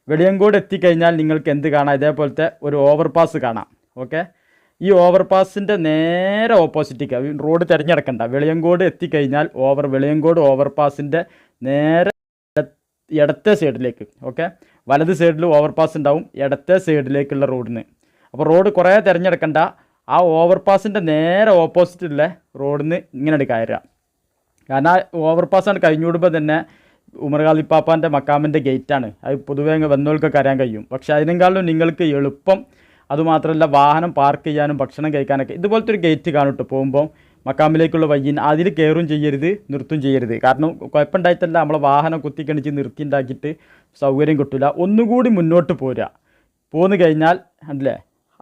വെളിയങ്കോട് എത്തിക്കഴിഞ്ഞാൽ നിങ്ങൾക്ക് എന്ത് കാണാം, ഇതേപോലത്തെ ഒരു ഓവർപാസ് കാണാം. ഓക്കെ, ഈ ഓവർപാസിൻ്റെ നേരെ ഓപ്പോസിറ്റേക്ക് റോഡ് തിരഞ്ഞെടുക്കണ്ട. വെളിയങ്കോട് എത്തിക്കഴിഞ്ഞാൽ വെളിയങ്കോട് ഓവർപാസിൻ്റെ നേരെ ഇടത്തെ സൈഡിലേക്ക്. ഓക്കെ, വലത് സൈഡിൽ ഓവർപാസ് ഉണ്ടാവും, ഇടത്തെ സൈഡിലേക്കുള്ള റോഡിന്. അപ്പോൾ റോഡ് കുറേ തിരഞ്ഞെടുക്കണ്ട. ആ ഓവർപാസിൻ്റെ നേരെ ഓപ്പോസിറ്റുള്ള റോഡിന് ഇങ്ങനെ കയറുക. കാരണം ആ ഓവർപാസ്സാണ് കഴിഞ്ഞുവിടുമ്പോൾ തന്നെ ഉമർ ഖാലിപ്പാപ്പാൻ്റെ മക്കാമിൻ്റെ ഗേറ്റാണ്. അത് പൊതുവേ വന്നവർക്കൊക്കെ അറിയാൻ കഴിയും. പക്ഷേ അതിനേക്കാളും നിങ്ങൾക്ക് എളുപ്പം, അതുമാത്രമല്ല വാഹനം പാർക്ക് ചെയ്യാനും ഭക്ഷണം കഴിക്കാനൊക്കെ ഇതുപോലത്തെ ഒരു ഗേറ്റ് കാണും കേട്ടോ. പോകുമ്പോൾ മക്കാമിലേക്കുള്ള വയ്യിന് അതിൽ കയറും ചെയ്യരുത്, നിർത്തും ചെയ്യരുത്. കാരണം കുഴപ്പമുണ്ടായിട്ടല്ല, നമ്മളെ വാഹനം കുത്തിക്കണിച്ച് നിർത്തി ഉണ്ടാക്കിയിട്ട് സൗകര്യം കിട്ടില്ല. ഒന്നുകൂടി മുന്നോട്ട് പോരുക. പോന്നു കഴിഞ്ഞാൽ അല്ലേ,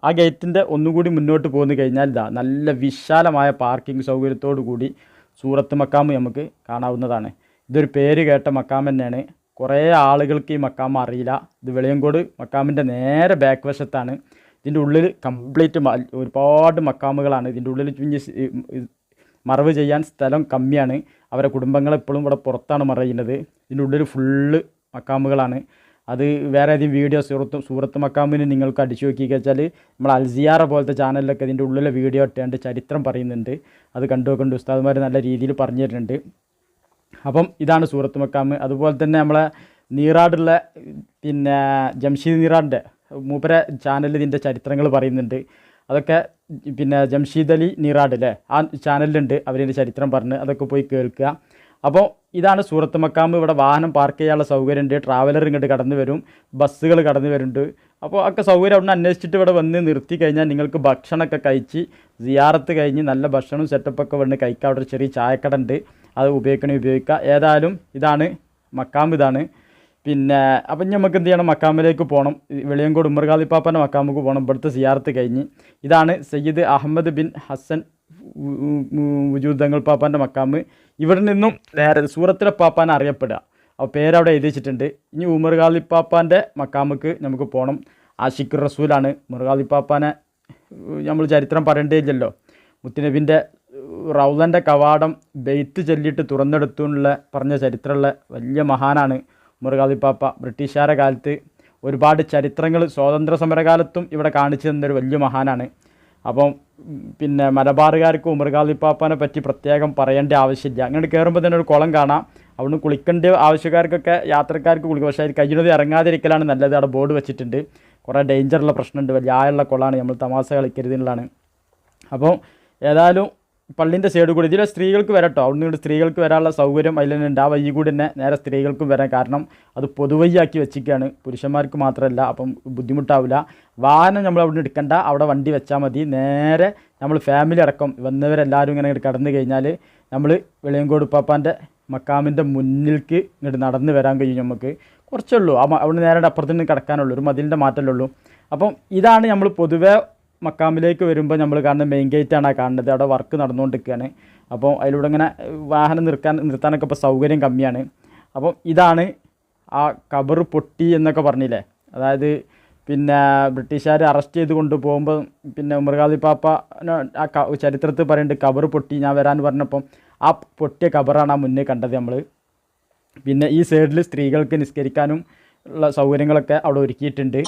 ആ ഗേറ്റിൻ്റെ ഒന്നുകൂടി മുന്നോട്ട് പോന്നു കഴിഞ്ഞാൽ ഇതാ നല്ല വിശാലമായ പാർക്കിംഗ് സൗകര്യത്തോടു കൂടി സൂറത്ത് മക്കാമ് നമുക്ക് കാണാവുന്നതാണ്. ഇതൊരു പേര് കേട്ട മക്കാം തന്നെയാണ്. കുറേ ആളുകൾക്ക് ഈ മക്കാം അറിയില്ല. ഇത് വെളിയങ്കോട് മക്കാമിൻ്റെ നേരെ ബാക്ക് വശത്താണ്. ഇതിൻ്റെ ഉള്ളിൽ കംപ്ലീറ്റ് ഒരുപാട് മക്കാമുകളാണ്. ഇതിൻ്റെ ഉള്ളിൽ മറവ് ചെയ്യാൻ സ്ഥലം കമ്മിയാണ്. അവരെ കുടുംബങ്ങളെപ്പോഴും ഇവിടെ പുറത്താണ് മറയുന്നത്. ഇതിൻ്റെ ഉള്ളിൽ ഫുള്ള് മക്കാമുകളാണ്. അത് വേറെ ഏതെങ്കിലും വീഡിയോ സൂറത്ത് മക്കാമിന് നിങ്ങൾക്ക് അടിച്ചു നോക്കി വെച്ചാൽ നമ്മൾ അൽസിയാറ പോലത്തെ ചാനലിലൊക്കെ ഇതിൻ്റെ ഉള്ളിലെ വീഡിയോ ഇട്ടേണ്ട ചരിത്രം പറയുന്നുണ്ട്. അത് കണ്ടുവെക്കേണ്ട ഉസ്താദ്മാർ നല്ല രീതിയിൽ പറഞ്ഞു തരുന്നുണ്ട്. അപ്പം ഇതാണ് സൂറത്ത് മക്കാമ്. അതുപോലെ തന്നെ നമ്മളെ നീറാടുള്ള പിന്നെ ജംഷീദ് നീറാടിൻ്റെ മൂപ്പരെ ചാനലിൽ ഇതിൻ്റെ ചരിത്രങ്ങൾ പറയുന്നുണ്ട്. അതൊക്കെ പിന്നെ ജംഷീദ് അലി നീറാട് അല്ലേ, ആ ചാനലിലുണ്ട്. അവരിൻ്റെ ചരിത്രം പറഞ്ഞ് അതൊക്കെ പോയി കേൾക്കുക. അപ്പോൾ ഇതാണ് സൂറത്ത് മക്കാമ്. ഇവിടെ വാഹനം പാർക്ക് ചെയ്യാനുള്ള സൗകര്യമുണ്ട്. ട്രാവലർ ഇങ്ങോട്ട് കടന്നു വരും, ബസ്സുകൾ കടന്നു വരുന്നുണ്ട്. അപ്പോൾ ഒക്കെ സൗകര്യം അവിടെ നിന്ന് അന്വേഷിച്ചിട്ട് ഇവിടെ വന്ന് നിർത്തി കഴിഞ്ഞാൽ നിങ്ങൾക്ക് ഭക്ഷണമൊക്കെ കഴിച്ച് സിയാറത്ത് കഴിഞ്ഞ് നല്ല ഭക്ഷണവും സെറ്റപ്പൊക്കെ വന്ന് കഴിക്കുക. അവിടെ ഒരു ചെറിയ ചായക്കട ഉണ്ട്, അത് ഉപയോഗിക്കുക. ഏതായാലും ഇതാണ് മക്കാം, ഇതാണ്. പിന്നെ അപ്പം നമുക്ക് എന്ത് ചെയ്യണം, മക്കാമിലേക്ക് പോകണം. വെളിയങ്കോട് ഉമർ ഖാലിപ്പാപ്പാൻ്റെ മക്കാമുക്ക് പോകണം. ഇവിടുത്തെ സിയാറത്ത് കഴിഞ്ഞ് ഇതാണ് സയ്യിദ് അഹമ്മദ് ബിൻ ഹസൻ വജൂദ് തങ്ങൾ പാപ്പാൻ്റെ മക്കാമ്. ഇവിടെ നിന്നും നേരെ സൂറത്തിലെ പാപ്പാൻ അറിയപ്പെടുക. അപ്പോൾ പേരവിടെ എഴുതി വെച്ചിട്ടുണ്ട്. ഇനി ഉമർ ഖാലിപ്പാപ്പാൻ്റെ മക്കാമുക്ക് നമുക്ക് പോകണം. ആഷിഖുർ റസൂലാണ് ഉമർ ഖാലിപ്പാപ്പാനെ നമ്മൾ ചരിത്രം പറയേണ്ടതില്ലല്ലോ. മുത്തുനബിൻ്റെ റൗളൻ്റെ കവാടം ബെയ്ത്ത് ചൊല്ലിയിട്ട് തുറന്നെടുത്തുള്ള പറഞ്ഞ ചരിത്രമുള്ള വലിയ മഹാനാണ് ഉമർ ഖാദി പാപ്പ. ബ്രിട്ടീഷുകാരുടെ കാലത്ത് ഒരുപാട് ചരിത്രങ്ങൾ സ്വാതന്ത്ര്യ സമരകാലത്തും ഇവിടെ കാണിച്ചു തന്നൊരു വലിയ മഹാനാണ്. അപ്പം പിന്നെ മലബാറുകാർക്ക് ഉമർ ഖാദി പാപ്പാനെ പറ്റി പ്രത്യേകം പറയേണ്ട ആവശ്യമില്ല. അങ്ങനെ കയറുമ്പോൾ തന്നെ ഒരു കുളം കാണാം, അവിടുന്ന് കുളിക്കേണ്ട ആവശ്യക്കാർക്കൊക്കെ യാത്രക്കാർക്ക് കുളിക്കുക. പക്ഷേ അതിൽ കഴിയുന്നത് ഇറങ്ങാതിരിക്കലാണ് നല്ലത്. അവിടെ ബോർഡ് വെച്ചിട്ടുണ്ട്. കുറേ ഡേഞ്ചറുള്ള പ്രശ്നമുണ്ട്, വലിയ ആയുള്ള കുളമാണ്, നമ്മൾ തമാശ കളിക്കരുതെന്നുള്ളതാണ്. അപ്പോൾ ഏതായാലും പള്ളിൻ്റെ സൈഡ് കൂടി ഇതിലെ സ്ത്രീകൾക്ക് വരട്ടോ, അവിടെ നിന്ന് സ്ത്രീകൾക്ക് വരാനുള്ള സൗകര്യം അതിൽ തന്നെ ഉണ്ട്. ആ വഴി കൂടി തന്നെ നേരെ സ്ത്രീകൾക്കും വരാം, കാരണം അത് പൊതുവഴിയാക്കി വെച്ചിരിക്കുകയാണ്, പുരുഷന്മാർക്ക് മാത്രമല്ല. അപ്പം ബുദ്ധിമുട്ടാവില്ല. വാഹനം നമ്മൾ അവിടെ എടുക്കണ്ട, അവിടെ വണ്ടി വെച്ചാൽ മതി. നേരെ നമ്മൾ ഫാമിലി അടക്കം വന്നവരെല്ലാവരും ഇങ്ങനെ കടന്നു കഴിഞ്ഞാൽ നമ്മൾ വെളിയങ്കോട് പാപ്പാൻ്റെ മക്കാമിൻ്റെ മുന്നിലേക്ക് ഇങ്ങോട്ട് നടന്ന് വരാൻ കഴിയും. നമുക്ക് കുറച്ചുള്ളൂ, അവിടെ നേരെ അപ്പുറത്ത് നിന്ന് കിടക്കാനുള്ളൂ, ഒരു മതിലിൻ്റെ മാറ്റമല്ലേ ഉള്ളൂ. അപ്പം ഇതാണ് നമ്മൾ പൊതുവേ മക്കാമിലേക്ക് വരുമ്പോൾ നമ്മൾ കാണുന്ന മെയിൻ ഗേറ്റാണ് കാണുന്നത്. അവിടെ വർക്ക് നടന്നുകൊണ്ടിരിക്കുകയാണ്. അപ്പോൾ അതിലൂടെ ഇങ്ങനെ വാഹനം നിർത്താനൊക്കെ ഇപ്പോൾ സൗകര്യം കമ്മിയാണ്. അപ്പം ഇതാണ് ആ ഖബർ പൊട്ടി എന്നൊക്കെ പറഞ്ഞില്ലേ, അതായത് പിന്നെ ബ്രിട്ടീഷുകാർ അറസ്റ്റ് ചെയ്ത് കൊണ്ടുപോകുമ്പോൾ പിന്നെ ഉമർ ഖാദി പാപ്പ ആ ചരിത്രത്തിൽ പറയുന്നുണ്ട് ഖബർ പൊട്ടി ഞാൻ വരാൻ പറഞ്ഞപ്പം ആ പൊട്ടിയ ഖബറാണ് ആ മുന്നേ കണ്ടത് നമ്മൾ. പിന്നെ ഈ സൈഡിൽ സ്ത്രീകൾക്ക് നിസ്കരിക്കാനും ഉള്ള സൗകര്യങ്ങളൊക്കെ അവിടെ ഒരുക്കിയിട്ടുണ്ട്.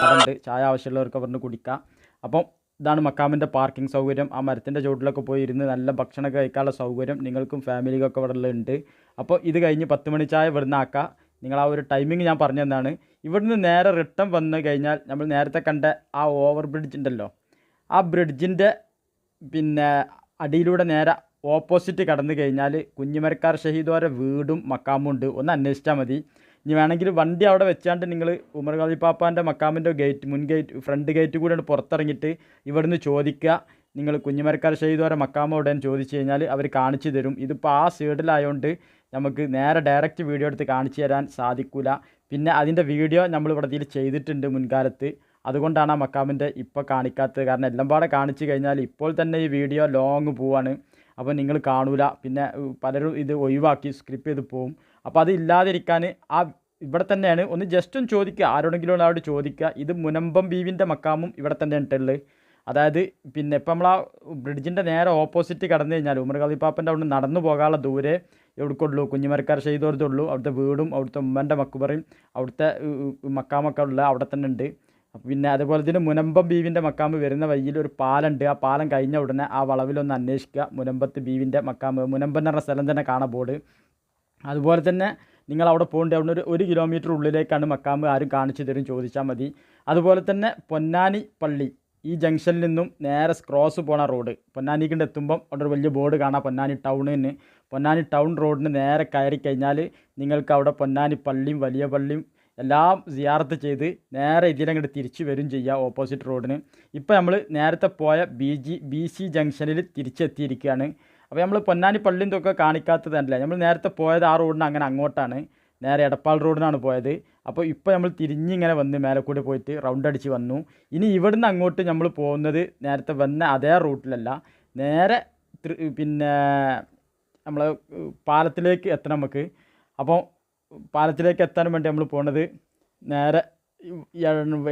അതുണ്ട്, ചായ ആവശ്യമുള്ളവർക്ക് പറഞ്ഞ് കുടിക്കാം. അപ്പം ഇതാണ് മക്കാമിൻ്റെ പാർക്കിംഗ് സൗകര്യം. ആ മരത്തിൻ്റെ ചുവട്ടിലൊക്കെ പോയി ഇരുന്ന് നല്ല ഭക്ഷണമൊക്കെ കഴിക്കാനുള്ള സൗകര്യം നിങ്ങൾക്കും ഫാമിലിക്കൊക്കെ ഇവിടെ ഉണ്ട്. അപ്പോൾ ഇത് കഴിഞ്ഞ് 10 മണി ചായ ഇവിടുന്ന് ആക്കാം. നിങ്ങൾ ആ ഒരു ടൈമിങ് ഞാൻ പറഞ്ഞു തന്നാണ്. ഇവിടുന്ന് നേരെ റിട്ടേൺ വന്നു കഴിഞ്ഞാൽ നമ്മൾ നേരത്തെ കണ്ട ആ ഓവർ ബ്രിഡ്ജ് ഉണ്ടല്ലോ, ആ ബ്രിഡ്ജിൻ്റെ പിന്നെ അടിയിലൂടെ നേരെ ഓപ്പോസിറ്റ് കടന്നു കഴിഞ്ഞാൽ കുഞ്ഞിമരക്കാർ ഷഹീദോരെ വീടും മക്കാമും ഉണ്ട്. ഒന്ന് അന്വേഷിച്ചാൽ മതി. ഇനി വേണമെങ്കിൽ വണ്ടി അവിടെ വെച്ചാണ്ട് നിങ്ങൾ ഉമർ ഖാദി പാപ്പാൻ്റെ മക്കാമിൻ്റെ ഫ്രണ്ട് ഗേറ്റ് കൂടെയാണ് പുറത്തിറങ്ങിയിട്ട് ഇവിടുന്ന് ചോദിക്കുക. നിങ്ങൾ കുഞ്ഞിമരക്കാർ ഷഹീദോരെ മക്കാമോ എവിടെയെന്ന് ചോദിച്ചു കഴിഞ്ഞാൽ അവർ കാണിച്ചു തരും. ഇതിപ്പോൾ ആ സൈഡിലായതുകൊണ്ട് നമുക്ക് നേരെ ഡയറക്റ്റ് വീഡിയോ എടുത്ത് കാണിച്ചു തരാൻ സാധിക്കില്ല. പിന്നെ അതിൻ്റെ വീഡിയോ നമ്മൾ ഇവിടെ ഇതിൽ ചെയ്തിട്ടുണ്ട് മുൻകാലത്ത്, അതുകൊണ്ടാണ് ആ മക്കാമിൻ്റെ ഇപ്പോൾ കാണിക്കാത്തത്. കാരണം എല്ലാം പാടെ കാണിച്ചു കഴിഞ്ഞാൽ ഇപ്പോൾ തന്നെ ഈ വീഡിയോ ലോങ് പോവാണ്, അപ്പോൾ നിങ്ങൾ കാണൂല. പിന്നെ പലരും ഇത് ഒഴിവാക്കി സ്ക്രിപ്പ് ചെയ്ത് പോവും. അപ്പോൾ അത് ഇല്ലാതിരിക്കാൻ ആ ഇവിടെ തന്നെയാണ്. ഒന്ന് ജസ്റ്റ് ഒന്ന് ചോദിക്കുക, ആരോടെങ്കിലും ഒരാളോട് ചോദിക്കുക. ഇത് മുനമ്പം ബീവിൻ്റെ മക്കാമും ഇവിടെ തന്നെയാണ് ഉള്ളത്. അതായത് പിന്നെ ഇപ്പം നമ്മൾ ആ ബ്രിഡ്ജിൻ്റെ നേരെ ഓപ്പോസിറ്റ് കടന്നു കഴിഞ്ഞാൽ ഉമർ ഖാദി പാപ്പൻ്റെ അവിടെ നടന്നു പോകാനുള്ള ദൂരെ എവിടേക്കുള്ളൂ, കുഞ്ഞിമരക്കാർ ഷഹീദോർത്തുള്ളൂ. അവിടുത്തെ വീടും അവിടുത്തെ ഉമ്മൻ്റെ മക്കുബറയും അവിടുത്തെ മക്കാമൊക്കെ ഉള്ള അവിടെ തന്നെ ഉണ്ട്. പിന്നെ അതുപോലെ തന്നെ മുനമ്പം ബീവിൻ്റെ മക്കാമ് വരുന്ന വഴിയിൽ ഒരു പാലുണ്ട്. ആ പാലം കഴിഞ്ഞ ഉടനെ ആ വളവിലൊന്ന് അന്വേഷിക്കുക, മുനമ്പത്ത് ബീവിൻ്റെ മക്കാമ്. മുനമ്പം എന്ന് പറഞ്ഞ സ്ഥലം തന്നെ കാണാൻ ബോർഡ്. അതുപോലെ തന്നെ നിങ്ങൾ അവിടെ പോകേണ്ട അവിടെ 1 കിലോമീറ്റർ ഉള്ളിലേക്കാണ് മക്കാമ്, ആരും കാണിച്ചു തരും, ചോദിച്ചാൽ മതി. അതുപോലെ തന്നെ പൊന്നാനി പള്ളി ഈ ജംഗ്ഷനിൽ നിന്നും നേരെ ക്രോസ് പോണ റോഡ് പൊന്നാനിക്കിൻ്റെ എത്തുമ്പം അവിടെ ഒരു വലിയ ബോർഡ് കാണാം, പൊന്നാനി ടൗണിന്. പൊന്നാനി ടൗൺ റോഡിന് നേരെ കയറി കഴിഞ്ഞാൽ നിങ്ങൾക്ക് അവിടെ പൊന്നാനി പള്ളിയും വലിയ പള്ളിയും എല്ലാം സിയാറത്ത് ചെയ്ത് നേരെ ഇതിലങ്ങോട്ട് തിരിച്ച് വരും ചെയ്യുക ഓപ്പോസിറ്റ് റോഡിന്. ഇപ്പോൾ നമ്മൾ നേരത്തെ പോയ BC ജംഗ്ഷനിൽ തിരിച്ചെത്തിയിരിക്കുകയാണ്. അപ്പോൾ നമ്മൾ പൊന്നാനി പള്ളിയും ഇതൊക്കെ കാണിക്കാത്തതല്ല, നമ്മൾ നേരത്തെ പോയത് ആ റോഡിന് അങ്ങനെ അങ്ങോട്ടാണ്, നേരെ എടപ്പാൾ റോഡിനാണ് പോയത്. അപ്പോൾ ഇപ്പോൾ നമ്മൾ തിരിഞ്ഞിങ്ങനെ വന്ന് മേലെ കൂടെ പോയിട്ട് റൗണ്ട് അടിച്ച് വന്നു. ഇനി ഇവിടുന്ന് അങ്ങോട്ട് നമ്മൾ പോകുന്നത് നേരത്തെ വന്ന അതേ റൂട്ടിലല്ല, നേരെ പിന്നെ നമ്മൾ പാലത്തിലേക്ക് എത്തണം നമുക്ക്. അപ്പോൾ പാലത്തിലേക്ക് എത്താൻ വേണ്ടി നമ്മൾ പോകുന്നത് നേരെ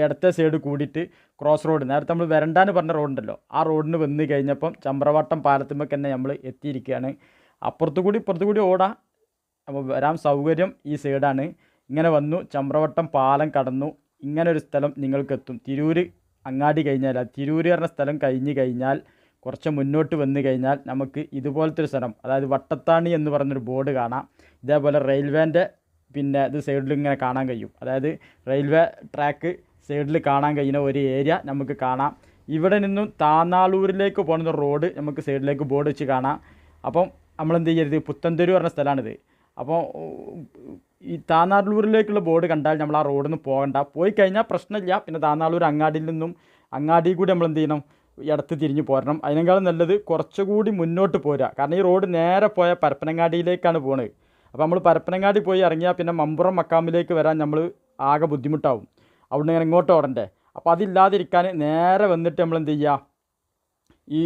ഇടത്തെ സൈഡ് കൂടിയിട്ട് ക്രോസ് റോഡ്, നേരത്തെ നമ്മൾ വരണ്ടാന്ന് പറഞ്ഞ റോഡുണ്ടല്ലോ, ആ റോഡിന് വന്ന് കഴിഞ്ഞപ്പം ചമ്രവട്ടം പാലത്തുമ്പോൾ തന്നെ നമ്മൾ എത്തിയിരിക്കുകയാണ്. അപ്പുറത്തു കൂടി ഇപ്പുറത്തു കൂടി ഓടാം, അപ്പോൾ വരാൻ സൗകര്യം ഈ സൈഡാണ്. ഇങ്ങനെ വന്നു ചമ്രവട്ടം പാലം കടന്നു, ഇങ്ങനെ ഒരു സ്ഥലം നിങ്ങൾക്കെത്തും. തിരൂർ അങ്ങാടി കഴിഞ്ഞാൽ, തിരൂർ പറഞ്ഞ സ്ഥലം കഴിഞ്ഞ് കഴിഞ്ഞാൽ കുറച്ച് മുന്നോട്ട് വന്നു കഴിഞ്ഞാൽ നമുക്ക് ഇതുപോലത്തെ ഒരു സ്ഥലം, അതായത് വട്ടത്താണി എന്ന് പറഞ്ഞൊരു ബോർഡ് കാണാം. ഇതേപോലെ റെയിൽവേൻ്റെ പിന്നെ ഇത് സൈഡിൽ ഇങ്ങനെ കാണാൻ കഴിയും, അതായത് റെയിൽവേ ട്രാക്ക് സൈഡിൽ കാണാൻ കഴിയുന്ന ഒരു ഏരിയ നമുക്ക് കാണാം. ഇവിടെ നിന്നും താന്നാളൂരിലേക്ക് പോകുന്ന റോഡ് നമുക്ക് സൈഡിലേക്ക് ബോർഡ് വെച്ച് കാണാം. അപ്പം നമ്മളെന്ത് ചെയ്യരുത്, പുത്തൻതെരു പറഞ്ഞ സ്ഥലമാണിത്. അപ്പോൾ ഈ താന്നാളൂരിലേക്കുള്ള ബോർഡ് കണ്ടാൽ നമ്മൾ ആ റോഡിൽ നിന്ന് പോകണ്ട, പോയി കഴിഞ്ഞാൽ പ്രശ്നമില്ല. പിന്നെ താന്നാളൂർ അങ്ങാടിയിൽ നിന്നും അങ്ങാടി കൂടി നമ്മൾ എന്ത് ചെയ്യണം, ഇടത്ത് തിരിഞ്ഞ് പോരണം. അതിനേക്കാളും നല്ലത് കുറച്ചുകൂടി മുന്നോട്ട് പോരുക. കാരണം ഈ റോഡ് നേരെ പോയ പരപ്പനങ്ങാടിയിലേക്കാണ് പോകുന്നത്. അപ്പോൾ നമ്മൾ പരപ്പനങ്ങാടി പോയി ഇറങ്ങിയാൽ പിന്നെ മമ്പുറം മക്കാമിലേക്ക് വരാൻ നമ്മൾ ആകെ ബുദ്ധിമുട്ടാവും. അവിടുന്ന് ഇങ്ങനെ ഇങ്ങോട്ട് ഓടണ്ടേ. അപ്പോൾ അതില്ലാതിരിക്കാൻ നേരെ വന്നിട്ട് നമ്മൾ എന്ത് ചെയ്യുക, ഈ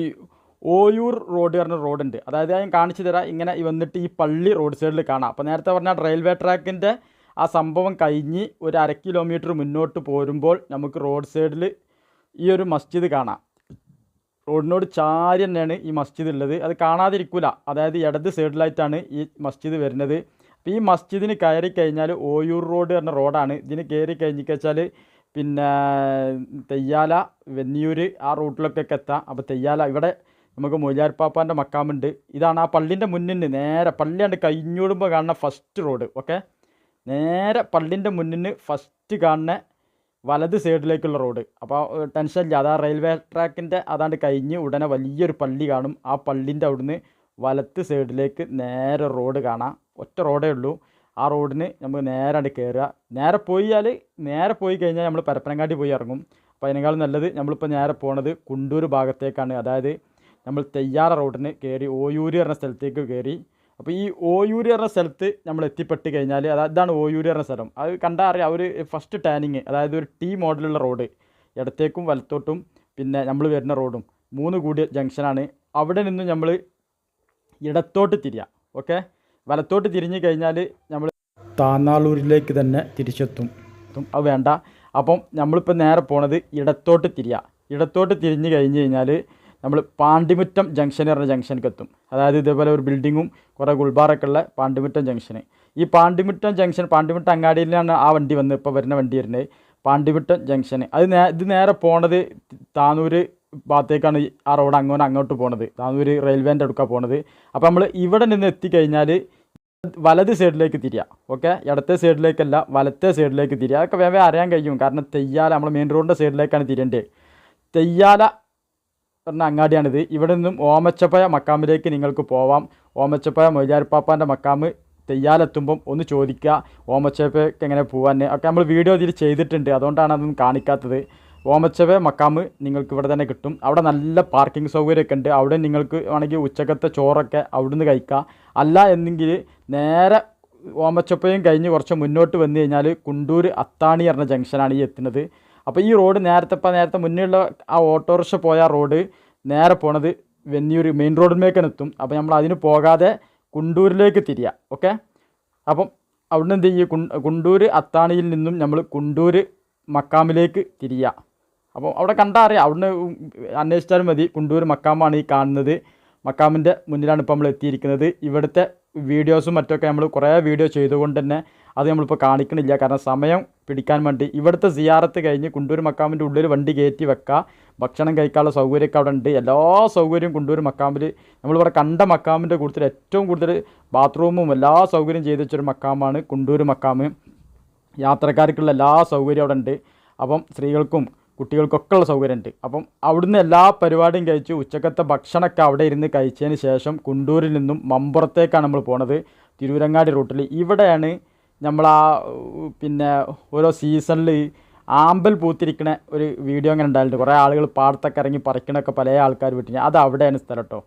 ഓയൂർ റോഡ് പറഞ്ഞ റോഡുണ്ട്. അതായത് ഞാൻ കാണിച്ചു തരാം. ഇങ്ങനെ വന്നിട്ട് ഈ പള്ളി റോഡ് സൈഡിൽ കാണാം. അപ്പോൾ നേരത്തെ പറഞ്ഞാൽ റെയിൽവേ ട്രാക്കിൻ്റെ ആ സംഭവം കഴിഞ്ഞ് ഒരു 1/2 കിലോമീറ്റർ മുന്നോട്ട് പോരുമ്പോൾ നമുക്ക് റോഡ് സൈഡിൽ ഈ ഒരു മസ്ജിദ് കാണാം. റോഡിനോട് ചാരി തന്നെയാണ് ഈ മസ്ജിദ് ഉള്ളത്. അത് കാണാതിരിക്കില്ല. അതായത് ഇടത് സൈഡിലായിട്ടാണ് ഈ മസ്ജിദ് വരുന്നത്. അപ്പോൾ ഈ മസ്ജിദിന് കയറി കഴിഞ്ഞാൽ ഓയൂർ റോഡ് പറഞ്ഞ റോഡാണ്. ഇതിന് കയറി കഴിഞ്ഞാൽ പിന്നെ തെയ്യാല, വെന്നിയൂർ ആ റൂട്ടിലൊക്കെ എത്താം. അപ്പോൾ തെയ്യാല ഇവിടെ നമുക്ക് മൊയ്ലാർപ്പാപ്പാൻ്റെ മക്കാമുണ്ട്. ഇതാണ് ആ പള്ളിൻ്റെ മുന്നിൽ നേരെ പള്ളിയാണ്ട് കഴിഞ്ഞോടുമ്പോൾ കാണുന്ന ഫസ്റ്റ് റോഡ്. ഓക്കെ, നേരെ പള്ളിൻ്റെ മുന്നിൽ ഫസ്റ്റ് കാണുന്ന വലത് സൈഡിലേക്കുള്ള റോഡ്. അപ്പോൾ ടെൻഷനില്ല. അതാ റെയിൽവേ ട്രാക്കിൻ്റെ അതാണ്ട് കഴിഞ്ഞ് ഉടനെ വലിയൊരു പള്ളി കാണും. ആ പള്ളിൻ്റെ അവിടുന്ന് വലത്ത് സൈഡിലേക്ക് നേരെ റോഡ് കാണാം. ഒറ്റ റോഡേ ഉള്ളൂ. ആ റോഡിന് നമുക്ക് നേരെ കയറുക. നേരെ പോയി കഴിഞ്ഞാൽ നമ്മൾ പരപ്പനങ്ങാടി പോയി ഇറങ്ങും. അപ്പോൾ അതിനേക്കാളും നല്ലത് നമ്മളിപ്പോൾ നേരെ പോണത് കുണ്ടൂർ ഭാഗത്തേക്കാണ്. അതായത് നമ്മൾ തെയ്യാറ റോഡിന് കയറി ഓയൂര് പറഞ്ഞ സ്ഥലത്തേക്ക് കയറി. അപ്പോൾ ഈ ഓയൂര് പറഞ്ഞ സ്ഥലത്ത് നമ്മൾ എത്തിപ്പെട്ട് കഴിഞ്ഞാൽ ഇതാണ് ഓയൂര് പറഞ്ഞ സ്ഥലം. അത് കണ്ടാൽ അറിയാം. ഒരു ഫസ്റ്റ് ടേണിങ്, അതായത് ഒരു T മോഡലുള്ള റോഡ്, ഇടത്തേക്കും വലത്തോട്ടും പിന്നെ നമ്മൾ വരുന്ന റോഡും 3 കൂടിയ ജംഗ്ഷനാണ്. അവിടെ നിന്ന് നമ്മൾ ഇടത്തോട്ട് തിരിയാം. ഓക്കെ, വലത്തോട്ട് തിരിഞ്ഞ് കഴിഞ്ഞാൽ നമ്മൾ താന്നാളൂരിലേക്ക് തന്നെ തിരിച്ചെത്തും. അത് വേണ്ട. അപ്പം നമ്മളിപ്പോൾ നേരെ പോണത് ഇടത്തോട്ട് തിരിയാം. ഇടത്തോട്ട് തിരിഞ്ഞ് കഴിഞ്ഞ് കഴിഞ്ഞാൽ നമ്മൾ പാണ്ടിമുറ്റം ജംഗ്ഷൻ പറഞ്ഞ ജംഗ്ഷനിലേക്ക് എത്തും. അതായത് ഇതേപോലെ ഒരു ബിൽഡിങ്ങും കുറേ ഗുൾബാറൊക്കെ ഉള്ള പാണ്ടിമുറ്റം ജംഗ്ഷന്. ഈ പാണ്ടിമുറ്റം ജംഗ്ഷൻ, പാണ്ടിമുറ്റം അങ്ങാടിയിലാണ് ആ വണ്ടി വന്ന് ഇപ്പോൾ വരുന്ന വണ്ടി വരുന്നത്. പാണ്ടിമുറ്റം ജംഗ്ഷന് ഇത് നേരെ പോണത് താനൂർ ഭാഗത്തേക്കാണ്. ആ റോഡ് അങ്ങോട്ട് പോണത് താനൂർ റെയിൽവേൻ്റെ അടുക്കാണ് പോണത്. അപ്പോൾ നമ്മൾ ഇവിടെ നിന്ന് എത്തിക്കഴിഞ്ഞാൽ വലത് സൈഡിലേക്ക് തിരിയാം. ഓക്കെ, ഇടത്തെ സൈഡിലേക്കല്ല, വലത്തെ സൈഡിലേക്ക് തിരിയാം. അതൊക്കെ വേഗം അറിയാൻ കഴിയും. കാരണം തെയ്യാല നമ്മൾ മെയിൻ റോഡിൻ്റെ സൈഡിലേക്കാണ് തിരിയേണ്ടത്. തെയ്യാല പറഞ്ഞ അങ്ങാടിയാണിത്. ഇവിടെ നിന്നും ഓമച്ചപ്പയ മക്കാമിലേക്ക് നിങ്ങൾക്ക് പോവാം. ഓമച്ചപ്പയ മൊയ്ലാർപ്പാപ്പാൻ്റെ മക്കാമ് തെയ്യാലെത്തുമ്പം ഒന്ന് ചോദിക്കുക ഓമച്ചപ്പയ്ക്ക് എങ്ങനെ പോകാൻ. ഒക്കെ നമ്മൾ വീഡിയോ ഇതിൽ ചെയ്തിട്ടുണ്ട്, അതുകൊണ്ടാണ് അതൊന്നും കാണിക്കാത്തത്. ഓമച്ചപ്പയ മക്കാമ് നിങ്ങൾക്ക് ഇവിടെ തന്നെ കിട്ടും. അവിടെ നല്ല പാർക്കിംഗ് സൗകര്യമൊക്കെ ഉണ്ട്. അവിടെ നിങ്ങൾക്ക് വേണമെങ്കിൽ ഉച്ചക്കത്തെ ചോറൊക്കെ അവിടുന്ന് കഴിക്കാം. അല്ല എന്നെങ്കിൽ നേരെ ഓമച്ചപ്പയും കഴിഞ്ഞ് കുറച്ച് മുന്നോട്ട് വന്നു കഴിഞ്ഞാൽ കുണ്ടൂർ അത്താണി പറഞ്ഞ ജംഗ്ഷനാണ് ഈ എത്തുന്നത്. അപ്പോൾ ഈ റോഡ് നേരത്തെ മുന്നിലുള്ള ആ ഓട്ടോറിക്ഷ പോയ റോഡ് നേരെ പോണത് വെന്നിയൂർ മെയിൻ റോഡിലേക്കാണ് എത്തും. അപ്പോൾ നമ്മൾ അതിന് പോകാതെ കുണ്ടൂരിലേക്ക് തിരിയാം. ഓക്കെ, അപ്പം അവിടുന്ന് എന്ത് ചെയ്യും, കുണ്ടൂർ അത്താണിയിൽ നിന്നും നമ്മൾ കുണ്ടൂർ മക്കാമിലേക്ക് തിരിയാം. അപ്പോൾ അവിടെ കണ്ടാൽ അറിയാം. അവിടുന്ന് അന്വേഷിച്ചാലും മതി. കുണ്ടൂർ മക്കാമാണ് ഈ കാണുന്നത്. മക്കാമിൻ്റെ മുന്നിലാണ് ഇപ്പോൾ നമ്മൾ എത്തിയിരിക്കുന്നത്. ഇവിടുത്തെ വീഡിയോസും മറ്റൊക്കെ നമ്മൾ കുറേ വീഡിയോ ചെയ്തുകൊണ്ട് തന്നെ അത് നമ്മളിപ്പോൾ കാണിക്കണില്ല. കാരണം സമയം പിടിക്കാൻ വേണ്ടി. ഇവിടുത്തെ സിയാറത്ത് കഴിഞ്ഞ് കുണ്ടൂർ മക്കാമിൻ്റെ ഉള്ളിൽ വണ്ടി കയറ്റി വെക്കുക, ഭക്ഷണം കഴിക്കാനുള്ള സൗകര്യമൊക്കെ അവിടെ ഉണ്ട്. എല്ലാ സൗകര്യവും കുണ്ടൂർ മക്കാമിൽ നമ്മളിവിടെ കണ്ട മക്കാമിൻ്റെ കൂടുതൽ ഏറ്റവും കൂടുതൽ ബാത്റൂമും എല്ലാ സൗകര്യം ചെയ്ത് വെച്ചൊരു മക്കാമാണ് കുണ്ടൂർ മക്കാമ്. യാത്രക്കാർക്കുള്ള എല്ലാ സൗകര്യവും അവിടെ ഉണ്ട്. അപ്പം സ്ത്രീകൾക്കും കുട്ടികൾക്കൊക്കെ ഉള്ള സൗകര്യമുണ്ട്. അപ്പം അവിടുന്ന് എല്ലാ പരിപാടിയും കഴിച്ച് ഉച്ചക്കത്തെ ഭക്ഷണമൊക്കെ അവിടെ ഇരുന്ന് കഴിച്ചതിന് ശേഷം കുണ്ടൂരിൽ നിന്നും മമ്പുറത്തേക്കാണ് നമ്മൾ പോണത്, തിരൂരങ്ങാടി റൂട്ടിൽ. ഇവിടെയാണ് നമ്മൾ പിന്നെ ഓരോ സീസണിൽ ആമ്പൽ പൂത്തിരിക്കണ ഒരു വീഡിയോ അങ്ങനെ ഉണ്ടായിട്ടുണ്ട്. കുറേ ആളുകൾ പാടത്തൊക്കെ ഇറങ്ങി പറിക്കണൊക്കെ പല ആൾക്കാർ വിട്ടിന്. അത് അവിടെയാണ് സ്ഥലം കേട്ടോ,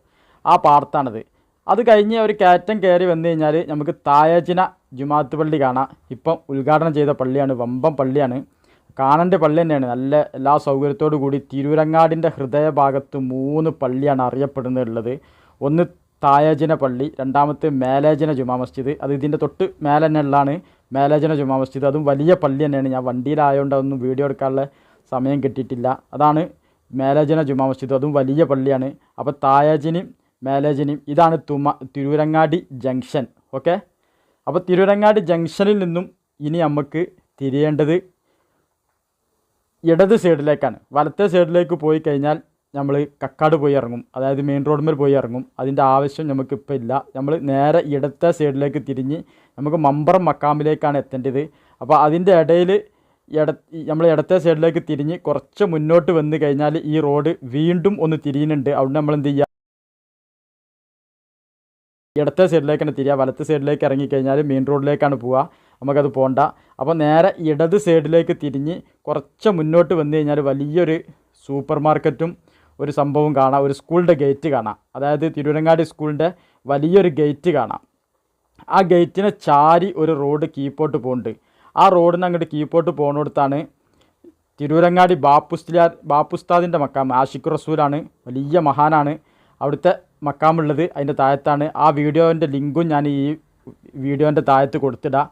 ആ പാടത്താണത്. അത് കഴിഞ്ഞ് ഒരു കയറ്റം കയറി വന്നു കഴിഞ്ഞാൽ നമുക്ക് തായജിന ജുമാഅത്ത് പള്ളി കാണാം. ഇപ്പം ഉദ്ഘാടനം ചെയ്ത പള്ളിയാണ്, വമ്പം പള്ളിയാണ്, കാണേണ്ട പള്ളി തന്നെയാണ്. നല്ല എല്ലാ സൗകര്യത്തോടു കൂടി തിരൂരങ്ങാടിൻ്റെ ഹൃദയഭാഗത്ത് 3 പള്ളിയാണ് അറിയപ്പെടുന്നുള്ളത്. ഒന്ന് തായജിന പള്ളി, രണ്ടാമത്തെ മേലേജന ജുമാ മസ്ജിദ്. അത് ഇതിൻ്റെ തൊട്ട് മേലെ തന്നെ ഉള്ളതാണ് മേലേജന ജുമാ മസ്ജിദ്. അതും വലിയ പള്ളി തന്നെയാണ്. ഞാൻ വണ്ടിയിലായതുകൊണ്ട് അതൊന്നും വീഡിയോ എടുക്കാനുള്ള സമയം കിട്ടിയിട്ടില്ല. അതാണ് മേലേജന ജുമാ മസ്ജിദ്, അതും വലിയ പള്ളിയാണ്. അപ്പോൾ തായജിനും മേലേജനും ഇതാണ് തിരൂരങ്ങാടി ജംഗ്ഷൻ. ഓക്കെ, അപ്പോൾ തിരൂരങ്ങാടി ജംഗ്ഷനിൽ നിന്നും ഇനി നമുക്ക് തിരിയേണ്ടത് ഇടത് സൈഡിലേക്കാണ്. വലത്തെ സൈഡിലേക്ക് പോയി കഴിഞ്ഞാൽ നമ്മൾ കക്കാട് പോയി ഇറങ്ങും, അതായത് മെയിൻ റോഡിന്മേൽ പോയി ഇറങ്ങും. അതിൻ്റെ ആവശ്യം നമുക്കിപ്പോൾ ഇല്ല. നമ്മൾ നേരെ ഇടത്തെ സൈഡിലേക്ക് തിരിഞ്ഞ് നമുക്ക് മമ്പറം മക്കാമിലേക്കാണ് എത്തേണ്ടത്. അപ്പോൾ അതിൻ്റെ ഇടയിൽ നമ്മൾ ഇടത്തെ സൈഡിലേക്ക് തിരിഞ്ഞ് കുറച്ച് മുന്നോട്ട് വന്നു കഴിഞ്ഞാൽ ഈ റോഡ് വീണ്ടും ഒന്ന് തിരിയുന്നുണ്ട്. അവിടെ നമ്മൾ എന്ത് ചെയ്യുക, ഇടത്തെ സൈഡിലേക്കാണ് തിരിയുക. വലത്തെ സൈഡിലേക്ക് ഇറങ്ങിക്കഴിഞ്ഞാൽ മെയിൻ റോഡിലേക്കാണ് പോവുക. നമുക്കത് പോകണ്ട. അപ്പോൾ നേരെ ഇടത് സൈഡിലേക്ക് തിരിഞ്ഞ് കുറച്ച് മുന്നോട്ട് വന്നു കഴിഞ്ഞാൽ വലിയൊരു സൂപ്പർ മാർക്കറ്റും ഒരു സംഭവം കാണാം. ഒരു സ്കൂളിൻ്റെ ഗേറ്റ് കാണാം. അതായത് തിരൂരങ്ങാടി സ്കൂളിൻ്റെ വലിയൊരു ഗേറ്റ് കാണാം. ആ ഗേറ്റിനെ ചാരി ഒരു റോഡ് കീപ്പോട്ട് പോകുന്നുണ്ട്. ആ റോഡിന് അങ്ങോട്ട് കീപ്പോട്ട് പോകുന്നിടത്താണ് തിരൂരങ്ങാടി ബാപ്പുസ്താദിൻ്റെ മക്കാം. ആഷിഖ് റസൂലാണ്, വലിയ മഹാനാണ്. അവിടുത്തെ മക്കാമുള്ളത് അതിൻ്റെ താഴത്താണ്. ആ വീഡിയോൻ്റെ ലിങ്കും ഞാൻ ഈ വീഡിയോൻ്റെ താഴത്ത് കൊടുത്തിടാം.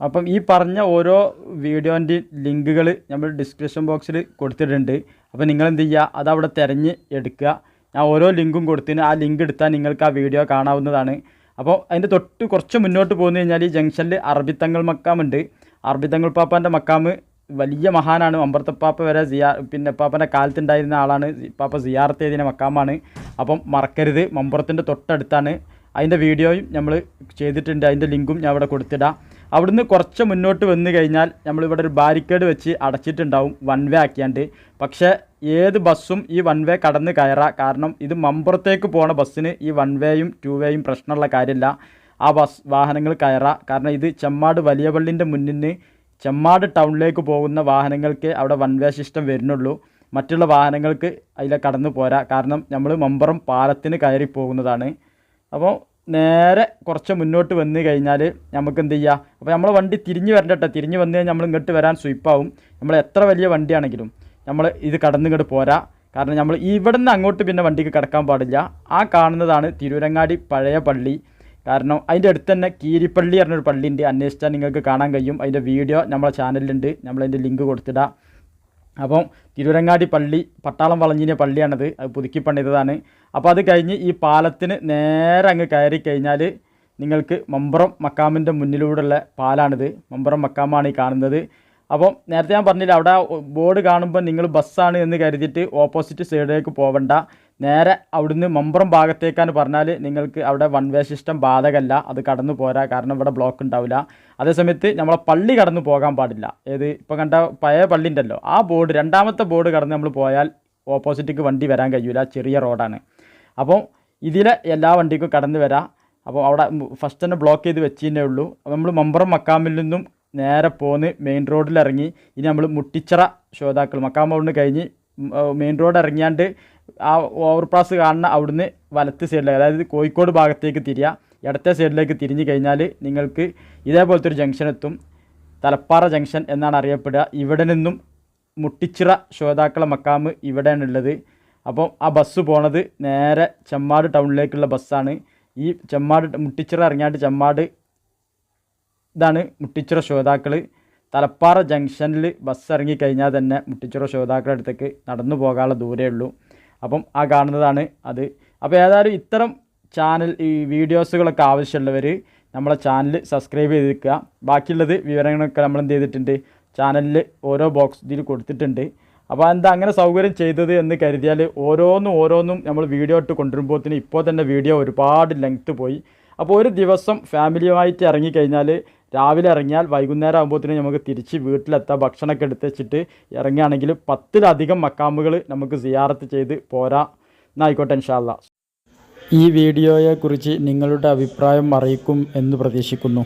അപ്പം ഈ പറഞ്ഞ ഓരോ വീഡിയോൻ്റെ ലിങ്കുകൾ നമ്മൾ ഡിസ്ക്രിപ്ഷൻ ബോക്സിൽ കൊടുത്തിട്ടുണ്ട്. അപ്പോൾ നിങ്ങളെന്ത് ചെയ്യുക, അതവിടെ തിരഞ്ഞ് എടുക്കുക. ഞാൻ ഓരോ ലിങ്കും കൊടുത്തിന്. ആ ലിങ്ക് എടുത്താൽ നിങ്ങൾക്ക് ആ വീഡിയോ കാണാവുന്നതാണ്. അപ്പോൾ അതിൻ്റെ തൊട്ട് കുറച്ച് മുന്നോട്ട് പോകുന്നു കഴിഞ്ഞാൽ ഈ ജംഗ്ഷനിൽ അറബിത്തങ്ങൾ മക്കാമുണ്ട്. അറബിത്തങ്ങൾ പാപ്പാൻ്റെ മക്കാമ് വലിയ മഹാനാണ്. മമ്പർത്തപ്പാപ്പ വരെ പിന്നെ പാപ്പൻ്റെ കാലത്തുണ്ടായിരുന്ന ആളാണ്. പാപ്പ സിയാറത്ത് ചെയ്തിന മക്കാമാണ്. അപ്പം മറക്കരുത്. മമ്പുറത്തിൻ്റെ തൊട്ടടുത്താണ്. അതിൻ്റെ വീഡിയോയും നമ്മൾ ചെയ്തിട്ടുണ്ട്. അതിൻ്റെ ലിങ്കും ഞാൻ ഇവിടെ കൊടുത്തിടാം. അവിടുന്ന് കുറച്ച് മുന്നോട്ട് വന്നു കഴിഞ്ഞാൽ നമ്മളിവിടെ ഒരു ബാരിക്കേഡ് വെച്ച് അടച്ചിട്ടുണ്ടാവും, വൺ വേ ആക്കിയാണ്ട്. പക്ഷേ ഏത് ബസ്സും ഈ വൺ വേ കടന്ന് കയറാം. കാരണം ഇത് മമ്പുറത്തേക്ക് പോണ ബസ്സിന് ഈ വൺ വേയും ടു വേയും പ്രശ്നമുള്ള കാര്യമില്ല. ആ വാഹനങ്ങൾ കയറാം. കാരണം ഇത് ചെമ്മാട് വലിയ പള്ളിൻ്റെ മുന്നിൽ ചെമ്മാട് ടൗണിലേക്ക് പോകുന്ന വാഹനങ്ങൾക്ക് അവിടെ വൺ വേ സിസ്റ്റം വരുന്നുള്ളൂ. മറ്റുള്ള വാഹനങ്ങൾക്ക് അതിലെ കടന്നു പോരാ. കാരണം നമ്മൾ മമ്പുറം പാലത്തിന് കയറി പോകുന്നതാണ്. അപ്പോൾ നേരെ കുറച്ച് മുന്നോട്ട് വന്നു കഴിഞ്ഞാൽ നമുക്ക് എന്ത് ചെയ്യുക, അപ്പോൾ നമ്മളെ വണ്ടി തിരിഞ്ഞ് വരണ്ട. തിരിഞ്ഞ് വന്നു കഴിഞ്ഞാൽ നമ്മൾ ഇങ്ങോട്ട് വരാൻ സ്വിപ്പാവും. നമ്മൾ എത്ര വലിയ വണ്ടിയാണെങ്കിലും നമ്മൾ ഇത് കടന്നിങ്ങോട്ട് പോരാ. കാരണം നമ്മൾ ഇവിടെ നിന്ന് അങ്ങോട്ട് പിന്നെ വണ്ടിക്ക് കിടക്കാൻ പാടില്ല. ആ കാണുന്നതാണ് തിരൂരങ്ങാടി പഴയ പള്ളി. കാരണം അതിൻ്റെ അടുത്ത് തന്നെ കീരിപ്പള്ളി പറഞ്ഞൊരു പള്ളിയുണ്ട്. അന്വേഷിച്ചാൽ നിങ്ങൾക്ക് കാണാൻ കഴിയും. അതിൻ്റെ വീഡിയോ നമ്മളെ ചാനലിലുണ്ട്. നമ്മളതിൻ്റെ ലിങ്ക് കൊടുത്തിടാം. അപ്പം തിരൂരങ്ങാടി പള്ളി പട്ടാളം വളഞ്ഞിൻ്റെ പള്ളിയാണത്. അത് പുതുക്കി പണിതതാണ്. അപ്പോൾ അത് കഴിഞ്ഞ് ഈ പാലത്തിന് നേരെ അങ്ങ് കയറി കഴിഞ്ഞാൽ നിങ്ങൾക്ക് മമ്പുറം മക്കാമിൻ്റെ മുന്നിലൂടെയുള്ള പാലാണിത്. മമ്പുറം മക്കാമാണ് ഈ കാണുന്നത്. അപ്പം നേരത്തെ ഞാൻ പറഞ്ഞില്ല, അവിടെ ബോർഡ് കാണുമ്പോൾ നിങ്ങൾ ബസ്സാണ് എന്ന് കരുതിയിട്ട് ഓപ്പോസിറ്റ് സൈഡിലേക്ക് പോകണ്ട. നേരെ അവിടുന്ന് മമ്പുറം ഭാഗത്തേക്കാണ് പറഞ്ഞാൽ നിങ്ങൾക്ക് അവിടെ വൺ വേ സിസ്റ്റം ബാധകമല്ല. അത് കടന്നു പോരാ. കാരണം ഇവിടെ ബ്ലോക്ക് ഉണ്ടാവില്ല. അതേസമയത്ത് നമ്മളെ പള്ളി കടന്നു പോകാൻ പാടില്ല. ഏത് ഇപ്പോൾ കണ്ട പഴയ പള്ളി ഉണ്ടല്ലോ, ആ ബോർഡ് രണ്ടാമത്തെ ബോർഡ് കടന്ന് നമ്മൾ പോയാൽ ഓപ്പോസിറ്റിക്ക് വണ്ടി വരാൻ കഴിയില്ല. ചെറിയ റോഡാണ്. അപ്പോൾ ഇതിലെ എല്ലാ വണ്ടിക്കും കടന്നു വരാം. അപ്പോൾ അവിടെ ഫസ്റ്റ് തന്നെ ബ്ലോക്ക് ചെയ്ത് വെച്ചേ ഉള്ളൂ. അപ്പോൾ നമ്മൾ മമ്പുറം മക്കാമിൽ നിന്നും നേരെ പോന്ന് മെയിൻ റോഡിലിറങ്ങി ഇനി നമ്മൾ മുട്ടിച്ചിറ ശ്രോതാക്കൾ മക്കാം അവിടുന്ന് കഴിഞ്ഞ് മെയിൻ റോഡ് ഇറങ്ങിയാണ്ട് ആ ഓവർപാസ് കാണുന്ന അവിടുന്ന് വലത്ത് സൈഡിലേക്ക്, അതായത് കോഴിക്കോട് ഭാഗത്തേക്ക് തിരിയുക. ഇടത്തെ സൈഡിലേക്ക് തിരിഞ്ഞ് കഴിഞ്ഞാൽ നിങ്ങൾക്ക് ഇതേപോലത്തെ ഒരു ജംഗ്ഷൻ എത്തും. തലപ്പാറ ജംഗ്ഷൻ എന്നാണ് അറിയപ്പെടുക. ഇവിടെ നിന്നും മുട്ടിച്ചിറ ശ്രോതാക്കളെ മക്കാമ് ഇവിടെയാണുള്ളത്. അപ്പം ആ ബസ് പോണത് നേരെ ചെമ്മാട് ടൗണിലേക്കുള്ള ബസ്സാണ്. ഈ ചെമ്മാട് മുട്ടിച്ചിറ ഇറങ്ങിയാണ്ട് ചെമ്മാട് ഇതാണ് മുട്ടിച്ചിറ ശ്രോതാക്കൾ. തലപ്പാറ ജംഗ്ഷനിൽ ബസ് ഇറങ്ങിക്കഴിഞ്ഞാൽ തന്നെ മുട്ടിച്ചിറ ശ്രോതാക്കളുടെ അടുത്തേക്ക് നടന്നു പോകാനുള്ള ദൂരമേ ഉള്ളൂ. അപ്പം ആ കാണുന്നതാണ് അത്. അപ്പോൾ ഏതായാലും ഇത്തരം ചാനൽ ഈ വീഡിയോസുകളൊക്കെ ആവശ്യമുള്ളവർ നമ്മളെ ചാനൽ സബ്സ്ക്രൈബ് ചെയ്തിരിക്കുക. ബാക്കിയുള്ളത് വിവരങ്ങളൊക്കെ നമ്മൾ എന്ത് ചെയ്തിട്ടുണ്ട്, ചാനലിൽ ഓരോ ബോക്സ് ഇതിൽ കൊടുത്തിട്ടുണ്ട്. അപ്പോൾ എന്താ അങ്ങനെ സൗകര്യം ചെയ്തത് എന്ന് കരുതിയാൽ ഓരോന്നും നമ്മൾ വീഡിയോ ഇട്ട് കൊണ്ടുവരുമ്പോഴത്തേന് ഇപ്പോൾ തന്നെ വീഡിയോ ഒരുപാട് ലെങ്ത്ത് പോയി. അപ്പോൾ ഒരു ദിവസം ഫാമിലിയുമായിട്ട് ഇറങ്ങിക്കഴിഞ്ഞാൽ രാവിലെ ഇറങ്ങിയാൽ വൈകുന്നേരം ആകുമ്പോഴത്തേനും നമുക്ക് തിരിച്ച് വീട്ടിലെത്താം. ഭക്ഷണമൊക്കെ എടുത്ത് വെച്ചിട്ട് ഇറങ്ങുകയാണെങ്കിൽ 10-ലധികം മക്കാമുകൾ നമുക്ക് സിയാറത്ത് ചെയ്ത് പോരാ. എന്നായിക്കോട്ടെ, ഇൻഷാ അല്ലാ. ഈ വീഡിയോയെക്കുറിച്ച് നിങ്ങളുടെ അഭിപ്രായം അറിയിക്കും എന്ന് പ്രതീക്ഷിക്കുന്നു.